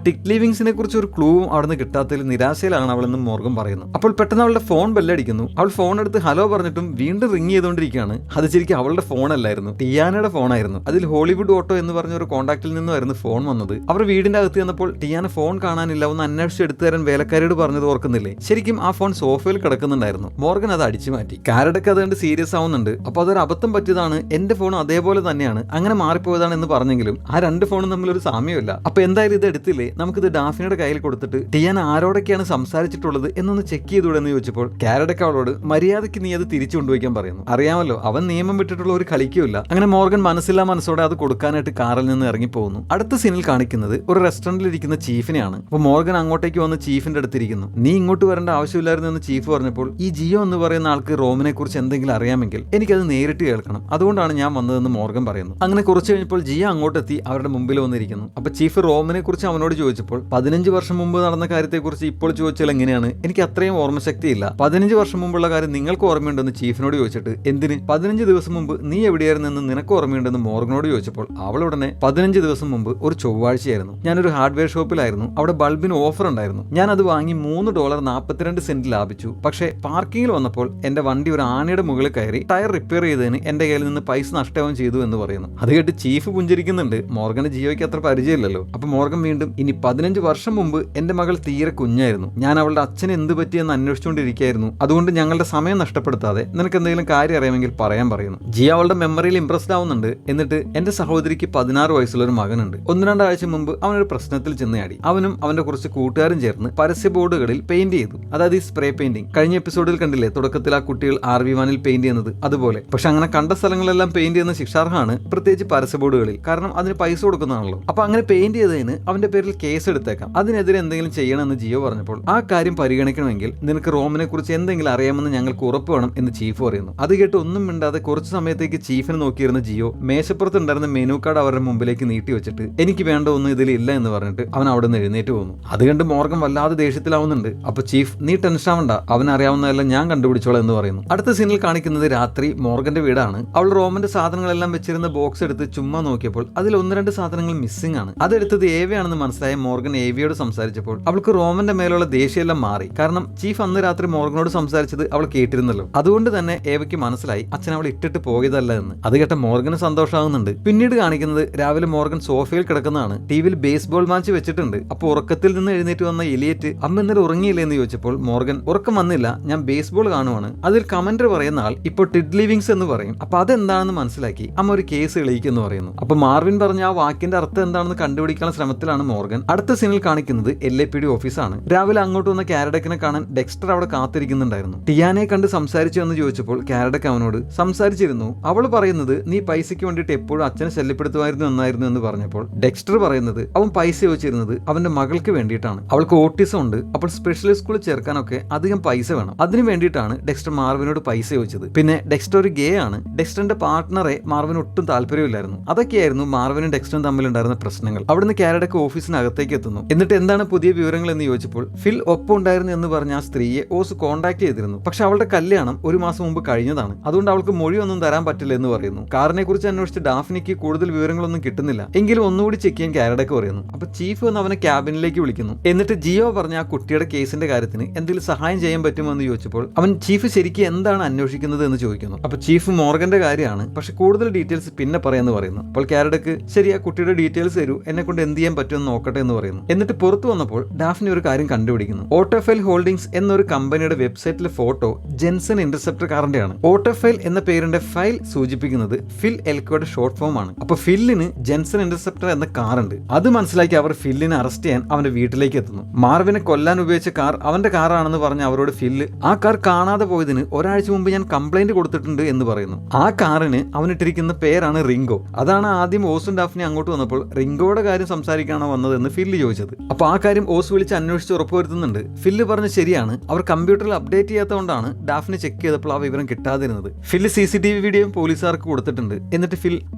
ടിഡ് ലിവിങ്സിനെ കുറിച്ച് ഒരു ക്ലൂവും അവിടുന്ന് കിട്ടാത്തതിൽ നിരാശയിലാണ് അവളെന്ന് മോർഗൻ പറയുന്നു. അപ്പോൾ പെട്ടെന്ന് അവളുടെ ഫോൺ ബെല്ലടിക്കുന്നു. അവൾ ഫോൺ എടുത്ത് ഹലോ പറഞ്ഞിട്ടും വീണ്ടും റിങ് ചെയ്തുകൊണ്ടിരിക്കുകയാണ്. അത് ശരിക്കും അവളുടെ ഫോൺ അല്ലായിരുന്നു, ടിയാനയുടെ ഫോണായിരുന്നു. അതിൽ ഹോളിവുഡ് ഓട്ടോ എന്ന് പറഞ്ഞ ഒരു കോൺടാക്റ്റിൽ നിന്നുമായിരുന്നു ഫോൺ വന്നത്. അവർ വീടിന്റെ അകത്ത് ചെന്നപ്പോൾ ടിയാന ഫോൺ കാണാനില്ല, ഒന്ന് അന്വേഷിച്ച് എടുത്തു തരാൻ വേലക്കാരോട് പറഞ്ഞത് ഓർക്കുന്നില്ലേ? ശരിക്കും ആ ഫോൺ സോഫയിൽ കിടക്കുന്നുണ്ടായിരുന്നു. മോർഗൻ അത് അടിച്ചു മാറ്റി. കാരഡക്ക് അതുകൊണ്ട് സീരിയസ് ആവുന്നുണ്ട്. അപ്പോൾ അതൊരു അബദ്ധം പറ്റിയതാണ്, എന്റെ ഫോൺ അതേപോലെ തന്നെയാണ്, അങ്ങനെ മാറിപ്പോയതാണ് എന്ന് പറഞ്ഞെങ്കിലും ആ രണ്ട് ഫോണും തമ്മിൽ ഒരു സാമ്യമില്ല. അപ്പൊ എന്തായാലും ഇത് എടുത്തില്ലേ, നമുക്കിത് ഡാഫിനയുടെ കയ്യിൽ കൊടുത്തിട്ട് ടിയാന ആരോടൊക്കെയാണ് സംസാരിച്ചിട്ടുള്ളത് എന്നൊന്ന് ചെക്ക് ചെയ്തൂടെ എന്ന് ചോദിച്ചപ്പോൾ കാരഡക്ക് അവളോട് മര്യാദയ്ക്ക് നീ അത് തിരിച്ചു കൊണ്ടുപോയിക്കാൻ പറയുന്നു. അറിയാമല്ലോ, അവൻ നിയമം വിട്ടിട്ടുള്ള ഒരു കളിക്കുമില്ല. അങ്ങനെ മോർഗൻ മനസ്സില്ലാ മനസ്സോടെ അത് കൊടുക്കാനായിട്ട് കാറിൽ നിന്ന് ഇറങ്ങി പോകുന്നു. അടുത്ത സീനിൽ കാണിക്കുന്നത് ഒരു റെസ്റ്റോറന്റിൽ ഇരിക്കുന്ന ചീഫിനെയാണ്. അപ്പൊ മോർഗൻ അങ്ങോട്ടേക്ക് വന്ന് ചീഫിന്റെ അടുത്തിരിക്കുന്നു. നീ ഇങ്ങോട്ട് വരേണ്ട ആവശ്യമില്ലായിരുന്നു എന്ന് ചീഫ് പറഞ്ഞപ്പോൾ ഈ ജിയോ എന്ന് പറയുന്ന ആൾക്ക് റോമിനെ കുറിച്ച് എന്തെങ്കിലും അറിയാമെങ്കിൽ എനിക്കത് നേരിട്ട് കേൾക്കണം, അതുകൊണ്ടാണ് ഞാൻ വന്നതെന്ന് മോർഗൻ പറയുന്നു. അങ്ങനെ കുറച്ച് കഴിഞ്ഞപ്പോൾ ജിയോ അങ്ങോട്ടെത്തി അവരുടെ മുമ്പിൽ വന്നിരിക്കുന്നു. അപ്പൊ ചീഫ് റോമിനെ കുറിച്ച് അവനോട് ചോദിച്ചപ്പോൾ 15 വർഷം മുമ്പ് നടന്ന കാര്യത്തെക്കുറിച്ച് ഇപ്പോൾ ചോദിച്ചാൽ എങ്ങനെയാണ്, എനിക്ക് അത്രയും ഓർമ്മശക്തിയില്ല, 15 വർഷം മുമ്പുള്ള കാര്യം നിങ്ങൾക്ക് ഓർമ്മയുണ്ടെന്ന് ചീഫിനോട് ചോദിച്ചിട്ട് എന്തിന് 15 ദിവസം മുമ്പ് നീ എവിടെയായിരുന്നെന്ന് നിനക്ക് ഓർമ്മയുണ്ടെന്ന് മോർഗനോട് ചോദിച്ചപ്പോൾ അവൾ ഉടനെ 15 ദിവസം മുമ്പ് ഒരു ചൊവ്വാഴ്ചയായിരുന്നു, ഞാനൊരു ഹാർഡ്വെയർ ഷോപ്പിലായിരുന്നു, അവിടെ ബൾബിന് ഓഫർ ഉണ്ടായിരുന്നു, ഞാൻ അത് വാങ്ങി $3.42 ലാഭിച്ചു. പക്ഷേ പാർക്കിങ്ങിൽ വന്നപ്പോൾ എന്റെ വണ്ടി ഒരു ആനയുടെ മുകളിൽ കയറി ടയർ റിപ്പയർ ചെയ്തതിന് എന്റെ കയ്യിൽ നിന്ന് പൈസ നഷ്ടവും ചെയ്തു എന്ന് പറയുന്നു. അത് കേട്ട് ചീഫ് പുഞ്ചിരിക്കുന്നുണ്ട്. മോർഗന് ജിയോയ്ക്ക് അത്ര പരിചയമില്ലല്ലോ. അപ്പൊ മോർഗൻ വീണ്ടും ഇനി 15 വർഷം മുമ്പ് എന്റെ മകൾ തീരെ കുഞ്ഞായിരുന്നു, ഞാൻ അവളുടെ അച്ഛന് എന്ത് പറ്റിയെന്ന് അന്വേഷിച്ചുകൊണ്ടിരിക്കുകയായിരുന്നു, അതുകൊണ്ട് ഞങ്ങളുടെ സമയം നഷ്ടപ്പെടുത്താതെ നിനക്ക് എന്തെങ്കിലും കാര്യം അറിയാമെങ്കിൽ പറയാൻ പറയുന്നു. ജിയ അവളുടെ മെമ്മറിയിൽ ഇംപ്രസ്ഡ് ആവുന്നുണ്ട്. എന്നിട്ട് എന്റെ സഹോദരിക്ക് 16 വയസ്സുള്ള ഒരു മകനുണ്ട്. 1-2 ആഴ്ച മുമ്പ് അവനൊരു പ്രശ്നത്തിൽ ചെന്നയാടി. അവനും അവന്റെ കുറച്ച് കൂട്ടുകാരും ചേർന്ന് പരസ്യ ബോർഡുകളിൽ പെയിന്റ് ചെയ്തു, അതായത് ഈ സ്പ്രേ പെയിന്റിംഗ്. കഴിഞ്ഞ എപ്പിസോഡിൽ കണ്ടില്ലേ തുടക്കത്തിൽ ആ കുട്ടികൾ RV1 പെയിന്റ് ചെയ്യുന്നത്, അതുപോലെ. പക്ഷെ അങ്ങനെ കണ്ട സ്ഥലങ്ങളെല്ലാം പെയിന്റ് ചെയ്യുന്ന ശിക്ഷാർഹമാണ്, പ്രത്യേകിച്ച് പരസ്യ ബോർഡുകളിൽ, കാരണം അതിന് പൈസ കൊടുക്കുന്നതാണല്ലോ. അപ്പൊ അങ്ങനെ പെയിന്റ് ചെയ്തതിന് അവന്റെ പേരിൽ കേസ് എടുത്തേക്കാം, അതിനെതിരെ എന്തെങ്കിലും ചെയ്യണമെന്ന് ജിയോ പറഞ്ഞപ്പോൾ ആ കാര്യം പരിഗണിക്കണമെങ്കിൽ നിനക്ക് റോമിനെ കുറിച്ച് എന്തെങ്കിലും അറിയാമെന്ന് ഞങ്ങൾക്ക് ഉറപ്പ് വേണം എന്ന് ചീഫ് പറയുന്നു. അത് കേട്ട് ഒന്നും മിണ്ടാതെ കുറച്ചു സമയത്തേക്ക് ചീഫിനെ നോക്കിയിരുന്ന ജിയോ മേശപ്പുറത്തുണ്ടായിരുന്ന മെനു കാർഡ് അവരുടെ മുമ്പിലേക്ക് നീട്ടി വെച്ചിട്ട് എനിക്ക് വേണ്ട ഒന്നും ഇതിലില്ല എന്ന് പറഞ്ഞിട്ട് അവൻ അവിടെ നിന്ന് എഴുന്നേറ്റ് പോകുന്നു. അത് കണ്ട് മോർഗൻ വല്ലാതെ ദേഷ്യത്തിലാവുന്നുണ്ട്. അപ്പൊ ചീഫ് നീ ടെൻഷൻ ആവണ്ട, അവൻ അറിയാവുന്നതെല്ലാം ഞാൻ കണ്ടുപിടിച്ചോളാം എന്ന് പറയുന്നു. അടുത്ത സീനിൽ കാണിക്കുന്നത് രാത്രി മോർഗന്റെ വീടാണ്. അവൾ റോമന്റെ സാധനങ്ങളെല്ലാം വെച്ചിരുന്ന ബോക്സ് എടുത്ത് ചുമ്മാ നോക്കിയപ്പോൾ അതിൽ 1-2 സാധനങ്ങൾ മിസ്സിംഗ് ആണ്. അതെടുത്തത് ഏവയാണെന്ന് മനസ്സിലായ മോർഗൻ ഏവിയോട് സംസാരിച്ചപ്പോൾ അവൾക്ക് റോമന്റെ മേലുള്ള ദേഷ്യമെല്ലാം മാറി. കാരണം ചീഫ് അന്ന് രാത്രി മോർഗനോട് സംസാരിച്ചത് അവൾ കേട്ടിരുന്നല്ലോ. അതുകൊണ്ട് തന്നെ ഏവയ്ക്ക് മനസ്സിലായി അച്ഛൻ അവൾ ഇട്ടിട്ട് പോയതല്ല എന്ന്. അത് കേട്ട മോർഗന് സന്തോഷമാകുന്നുണ്ട്. പിന്നീട് കാണിക്കുന്നത് രാവിലെ മോർഗൻ സോഫയിൽ കിടക്കുന്നതാണ്. ടിവിയിൽ ബേസ്ബോൾ മാച്ച് വെച്ചിട്ടുണ്ട്. അപ്പോൾ ഉറക്കത്തിൽ നിന്ന് എഴുന്നേറ്റ് വന്ന എലിയറ്റ് അമ്മ ഇന്നലെ ഉറങ്ങിയില്ലേ എന്ന് ചോദിച്ചപ്പോൾ മോർഗൻ ഉറക്കം വന്നില്ല, ഞാൻ ബേസ്ബോൾ കാണുവാണ്. അതിൽ കമന്റർ പറയുന്ന ആൾ ഇപ്പോൾ ടിഡ് ലിവിങ്സ് എന്ന് പറയും. അപ്പൊ അതെന്താണെന്ന് മനസ്സിലാക്കി അമ്മ ഒരു കേസ് തെളിയിക്കെന്ന് പറയുന്നു. അപ്പൊ മാർവിൻ പറഞ്ഞ ആ വാക്കിന്റെ അർത്ഥം എന്താണെന്ന് കണ്ടുപിടിക്കാനുള്ള ശ്രമത്തിലാണ് മോർഗൻ. അടുത്ത സീനിൽ കാണിക്കുന്നത് LAPD ഓഫീസാണ്. രാവിലെ അങ്ങോട്ട് വന്ന കാരഡക്കിനെ കാണാൻ ഡെക്സ്റ്റർ അവിടെ കാത്തിരിക്കുന്നുണ്ടായിരുന്നു. ടിയാനെ കണ്ട് സംസാരിച്ചു എന്ന് ചോദിച്ചപ്പോൾ കാരഡക്ക് അവനോട് സംസാരിച്ചിരുന്നു, അവൾ പറയുന്നത് നീ പൈസയ്ക്ക് വേണ്ടിയിട്ട് എപ്പോഴും അച്ഛനെ ശല്യപ്പെടുത്തുമായിരുന്നു എന്നായിരുന്നു എന്ന് പറഞ്ഞപ്പോൾ ഡെക്സ്റ്റർ പറയുന്നത് അവൻ പൈസ ചോദിച്ചിരുന്നത് അവന്റെ മകൾക്ക് വേണ്ടിയിട്ടാണ്, അവൾക്ക് ഓട്ടിസം ഉണ്ട്, അപ്പോൾ സ്പെഷ്യൽ സ്കൂളിൽ ചേർക്കാനൊക്കെ അധികം പൈസ വേണം, അതിന് വേണ്ടിയിട്ടാണ് ഡെക്സ്റ്റർ മാർവിനോട് പൈസ ചോദിച്ചത്. പിന്നെ ഡെക്സ്റ്റർ ഒരു ഗേ ആണ്, ഡെക്സ്റ്ററിന്റെ പാർട്ട്ണറെ മാർവിന് ഒട്ടും താല്പര്യമില്ലായിരുന്നു. അതൊക്കെയായിരുന്നു മാർവിനും ഡെക്സ്റ്ററും തമ്മിലുണ്ടായിരുന്ന പ്രശ്നങ്ങൾ. അവിടുന്ന് കാരഡക്ക് ഓഫീസിനകത്തേക്ക് എത്തുന്നു. എന്നിട്ട് എന്താണ് പുതിയ വിവരങ്ങൾ എന്ന് ചോദിച്ചപ്പോൾ ഫിൽ ഒപ്പം ഉണ്ടായിരുന്നു എന്ന് പറഞ്ഞ ആ സ്ത്രീയെ ഓസ് കോൺടാക്ട് ചെയ്തിരുന്നു. പക്ഷെ അവളുടെ കല്യാണം 1 മാസം മുമ്പ് കഴിഞ്ഞതാണ്, അതുകൊണ്ട് അവൾക്ക് മൊഴിയൊന്നും തരാൻ പറ്റില്ല എന്ന് പറയുന്നു. കാറിനെ കുറിച്ച് അന്വേഷിച്ച് ഡാഫ്നിക്ക് കൂടുതൽ വിവരങ്ങളൊന്നും കിട്ടുന്നില്ല, എങ്കിലും ഒന്നുകൂടി ചെക്ക് ചെയ്യാൻ കാരഡക്ക് പറയുന്നു. അപ്പൊ ചീഫ് വന്ന് അവനെ ക്യാബിനിലേക്ക് വിളിക്കുന്നു. എന്നിട്ട് ജിയോ പറഞ്ഞ ആ കുട്ടിയുടെ കേസിന്റെ കാര്യത്തിന് എന്തെങ്കിലും സഹായം ചെയ്യാൻ പറ്റുമോ എന്ന് ചോദിച്ചപ്പോൾ അവൻ ചീഫ് ശരിക്കും എന്താണ് അന്വേഷിക്കുന്നത് എന്ന് ചോദിക്കുന്നു. അപ്പൊ ചീഫ് മോർഗന്റെ കാര്യമാണ്, പക്ഷെ കൂടുതൽ ഡീറ്റെയിൽസ് പിന്നെ പറയാന്ന് പറയുന്നു. അപ്പോൾ കാരഡക്ക് ശരി ആ കുട്ടിയുടെ ഡീറ്റെയിൽസ് തരൂ, എന്നെ കൊണ്ട് എന്ത് ചെയ്യാൻ പറ്റുമെന്ന് നോക്കട്ടെ എന്ന് പറയുന്നു. എന്നിട്ട് പുറത്തു വന്നപ്പോൾ ഡാഫ്നി ഒരു കാര്യം കണ്ടുപിടിക്കുന്നു. ഓട്ടോഫൈൽ ഹോൾഡിംഗ്സ് എന്നൊരു കമ്പനിയുടെ വെബ്സൈറ്റിലെ ഫോട്ടോ ജെൻസൺ ഇന്റർസെപ്റ്റർ കാറിന്റെയാണ്. ഓട്ടോഫൈൽ എന്ന പേരിന്റെ ഫയൽ സൂചിപ്പിക്കുന്നത് ഫിൽ എൽക്കോയുടെ ഷോർട്ട് ഫോം ആണ്. അപ്പൊ ഫില്ലിന് ജെൻസൺ ഇന്റർസെപ്റ്റർ എന്ന കാറുണ്ട്. അത് മനസ്സിലാക്കി അവർ ഫില്ലിനെ അറസ്റ്റ് ചെയ്യാൻ അവന്റെ വീട്ടിലേക്ക് എത്തുന്നു. മാർവിനെ കൊല്ലാൻ ഉപയോഗിച്ച കാർ അവന്റെ കില്ലറുടെ കാറാണെന്ന് പറഞ്ഞ് അവരോട് ഫില്ല് ആ കാർ കാണാതെ പോയതിന് ഒരാഴ്ച മുമ്പ് ഞാൻ കംപ്ലൈന്റ് കൊടുത്തിട്ടുണ്ട് എന്ന് പറയുന്നു. ആ കാറിന് അവനിട്ടിരിക്കുന്ന പേരാണ് റിംഗോ. അതാണ് ആദ്യം ഓസും ഡാഫ്നി അങ്ങോട്ട് വന്നപ്പോൾ റിംഗോയുടെ കാര്യം സംസാരിക്കാണോ വന്നതെന്ന് ഫില്ല് ചോദിച്ചത്. അപ്പൊ ആ കാര്യം ഓസ് വിളിച്ച് അന്വേഷിച്ച് ഉറപ്പുവരുത്തുന്നുണ്ട്. ഫില്ല് പറഞ്ഞ് ശരിയാണ്, അവർ കമ്പ്യൂട്ടറിൽ അപ്ഡേറ്റ് ചെയ്യാത്തതുകൊണ്ടാണ് ഡാഫ്നി ചെക്ക് ചെയ്തപ്പോൾ ആ വിവരം കിട്ടാതിരുന്നത്. ഫില്ല് CCTV വീഡിയോയും പോലീസുകാർക്ക് കൊടുത്തിട്ടുണ്ട്. എന്നിട്ട്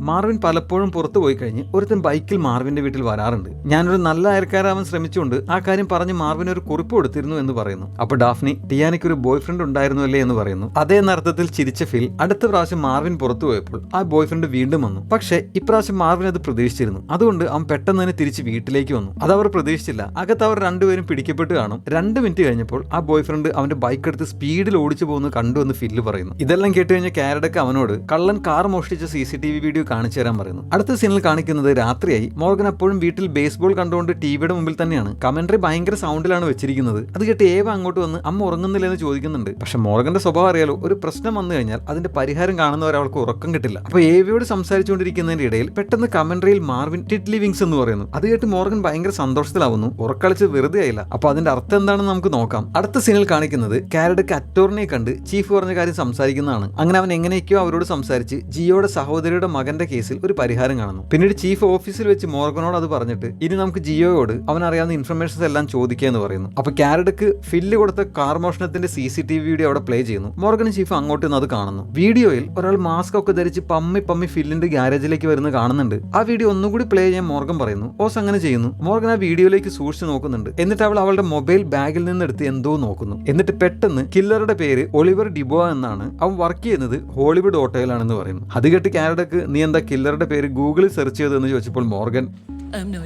മാർവിൻ പലപ്പോഴും പുറത്തു പോയി കഴിഞ്ഞ് ഒരുത്തൻ ബൈക്കിൽ മാർവിന്റെ വീട്ടിൽ വരാറുണ്ട്. ഞാനൊരു നല്ല അയൽക്കാരാവാൻ ശ്രമിച്ചുകൊണ്ട് ആ കാര്യം പറഞ്ഞ് മാർവിൻ ഒരു കുറിപ്പ് കൊടുത്തിരുന്നു എന്ന് പറയുന്നു. അപ്പൊ ഡാഫ്നി ടിയാനയ്ക്ക് ഒരു ബോയ് ഫ്രണ്ട് ഉണ്ടായിരുന്നു അല്ലേ എന്ന് പറയുന്നു. അതേ അർത്ഥത്തിൽ ചിരിച്ച ഫിൽ അടുത്ത പ്രാവശ്യം മാർവിൻ പുറത്തു പോയപ്പോൾ ആ ബോയ് ഫ്രണ്ട് വീണ്ടും വന്നു. പക്ഷേ ഇപ്രാവശ്യം മാർവിൻ അത് പ്രതീക്ഷിച്ചിരുന്നു. അതുകൊണ്ട് അവൻ പെട്ടെന്ന് തന്നെ തിരിച്ച് വീട്ടിലേക്ക് വന്നു. അതവർ പ്രതീക്ഷിച്ചില്ല. അകത്ത് അവർ രണ്ടുപേരും പിടിക്കപ്പെട്ട് കാണും. 2 മിനിറ്റ് കഴിഞ്ഞപ്പോൾ ആ ബോയ് ഫ്രണ്ട് അവന്റെ ബൈക്ക് എടുത്ത് സ്പീഡിൽ ഓടിച്ചു പോകുന്നത് കണ്ടു എന്ന് ഫില്ല് പറയുന്നു. ഇതെല്ലാം കേട്ട് കഴിഞ്ഞ കാരഡക്ക് അവനോട് കള്ളൻ കാർ മോഷ്ടിച്ച CCTV വീഡിയോ കാണിച്ചു തരാൻ പറയുന്നു. അടുത്ത സീനിൽ കാണിക്കുന്നത് രാത്രിയായി. മോർഗൻ അപ്പോഴും വീട്ടിൽ ബേസ്ബോൾ കണ്ടുകൊണ്ട് ടിവിയുടെ മുമ്പിൽ തന്നെയാണ്. കമന്ററി ഭയങ്കര സൗണ്ടിലാണ് വെച്ചിരിക്കുന്നത്. അത് കേട്ട് ഏവ അങ്ങോട്ട് വന്ന് അമ്മ ഉറങ്ങുന്നില്ലെന്ന് ചോദിക്കുന്നുണ്ട്. പക്ഷെ മോർഗന്റെ സ്വഭാവം അറിയാലോ, ഒരു പ്രശ്നം വന്നു കഴിഞ്ഞാൽ അതിന്റെ പരിഹാരം കാണുന്നവർ അവൾക്ക് ഉറക്കം കിട്ടില്ല. അപ്പൊ ഏവയോട് സംസാരിച്ചുകൊണ്ടിരിക്കുന്നതിന്റെ ഇടയിൽ പെട്ടെന്ന് കമന്ററിയിൽ മാർവിൻ ടിഡ് ലിവിങ്സ് എന്ന് പറയുന്നു. അത് കേട്ട് മോർഗൻ ഭയങ്കര സന്തോഷത്തിലാവുന്നു. ഉറക്കളിച്ച് വെറുതെ ആയില്ല. അപ്പൊ അതിന്റെ അർത്ഥം എന്താണെന്ന് നമുക്ക് നോക്കാം. അടുത്ത സീനിൽ കാണിക്കുന്നത് കാരഡക്ക് അറ്റോർണിയെ കണ്ട് ചീഫ് പറഞ്ഞ കാര്യം സംസാരിക്കുന്നതാണ്. അങ്ങനെ അവൻ എങ്ങനെയൊക്കെയോ അവരോട് സംസാരിച്ച് ജിയോയുടെ സഹോദരിയുടെ മകന്റെ കേസിൽ ഒരു പരിഹാരം കാണുന്നു. പിന്നീട് ചീഫ് ഓഫീസിൽ വെച്ച് മോർഗനോട് അത് പറഞ്ഞിട്ട് ഇനി നമുക്ക് ജിയോയോട് അവൻ അറിയാവുന്ന ഇൻഫർമേഷൻസ് എല്ലാം ചോദിക്കുക എന്ന് പറയുന്നു. അപ്പൊ കാരഡക്ക് ഫില്ല് കൊടുത്ത കാർ മോഷണത്തിന്റെ CCTV വീഡിയോ അവിടെ പ്ലേ ചെയ്യുന്നു. മോർഗനും ചീഫ് അങ്ങോട്ട് നിന്ന് അത് കാണുന്നു. വീഡിയോയിൽ ഒരാൾ മാസ്ക് ഒക്കെ ധരിച്ച് പമ്മി ഫില്ലിന്റെ ഗ്യാരേജിലേക്ക് വരുന്ന കാണുന്നുണ്ട്. ആ വീഡിയോ ഒന്നുകൂടി പ്ലേ ചെയ്യാൻ മോർഗൻ പറയുന്നു. ഓസ് അങ്ങനെ ചെയ്യുന്നു. മോർഗൻ ആ വീഡിയോയിലേക്ക് സൂക്ഷിച്ച് നോക്കുന്നുണ്ട്. എന്നിട്ട് അവൾ അവളുടെ മൊബൈൽ ബാഗിൽ നിന്ന് എടുത്ത് എന്തോ നോക്കുന്നു. എന്നിട്ട് പെട്ടെന്ന് കില്ലറുടെ പേര് ഒളിവർ ഡിബോ എന്നാണ്. അവൻ വർക്ക് ചെയ്യുന്നത് ഹോളിവുഡ് ഓട്ടോയിലാണെന്ന് പറയുന്നു. അത് കേട്ട് കാരഡക്ക് നീ എന്താ കില്ലറുടെ പേര് ഗൂഗിളിൽ സെർച്ച് ചെയ്തതെന്ന് ചോദിച്ചപ്പോൾ മോർഗൻ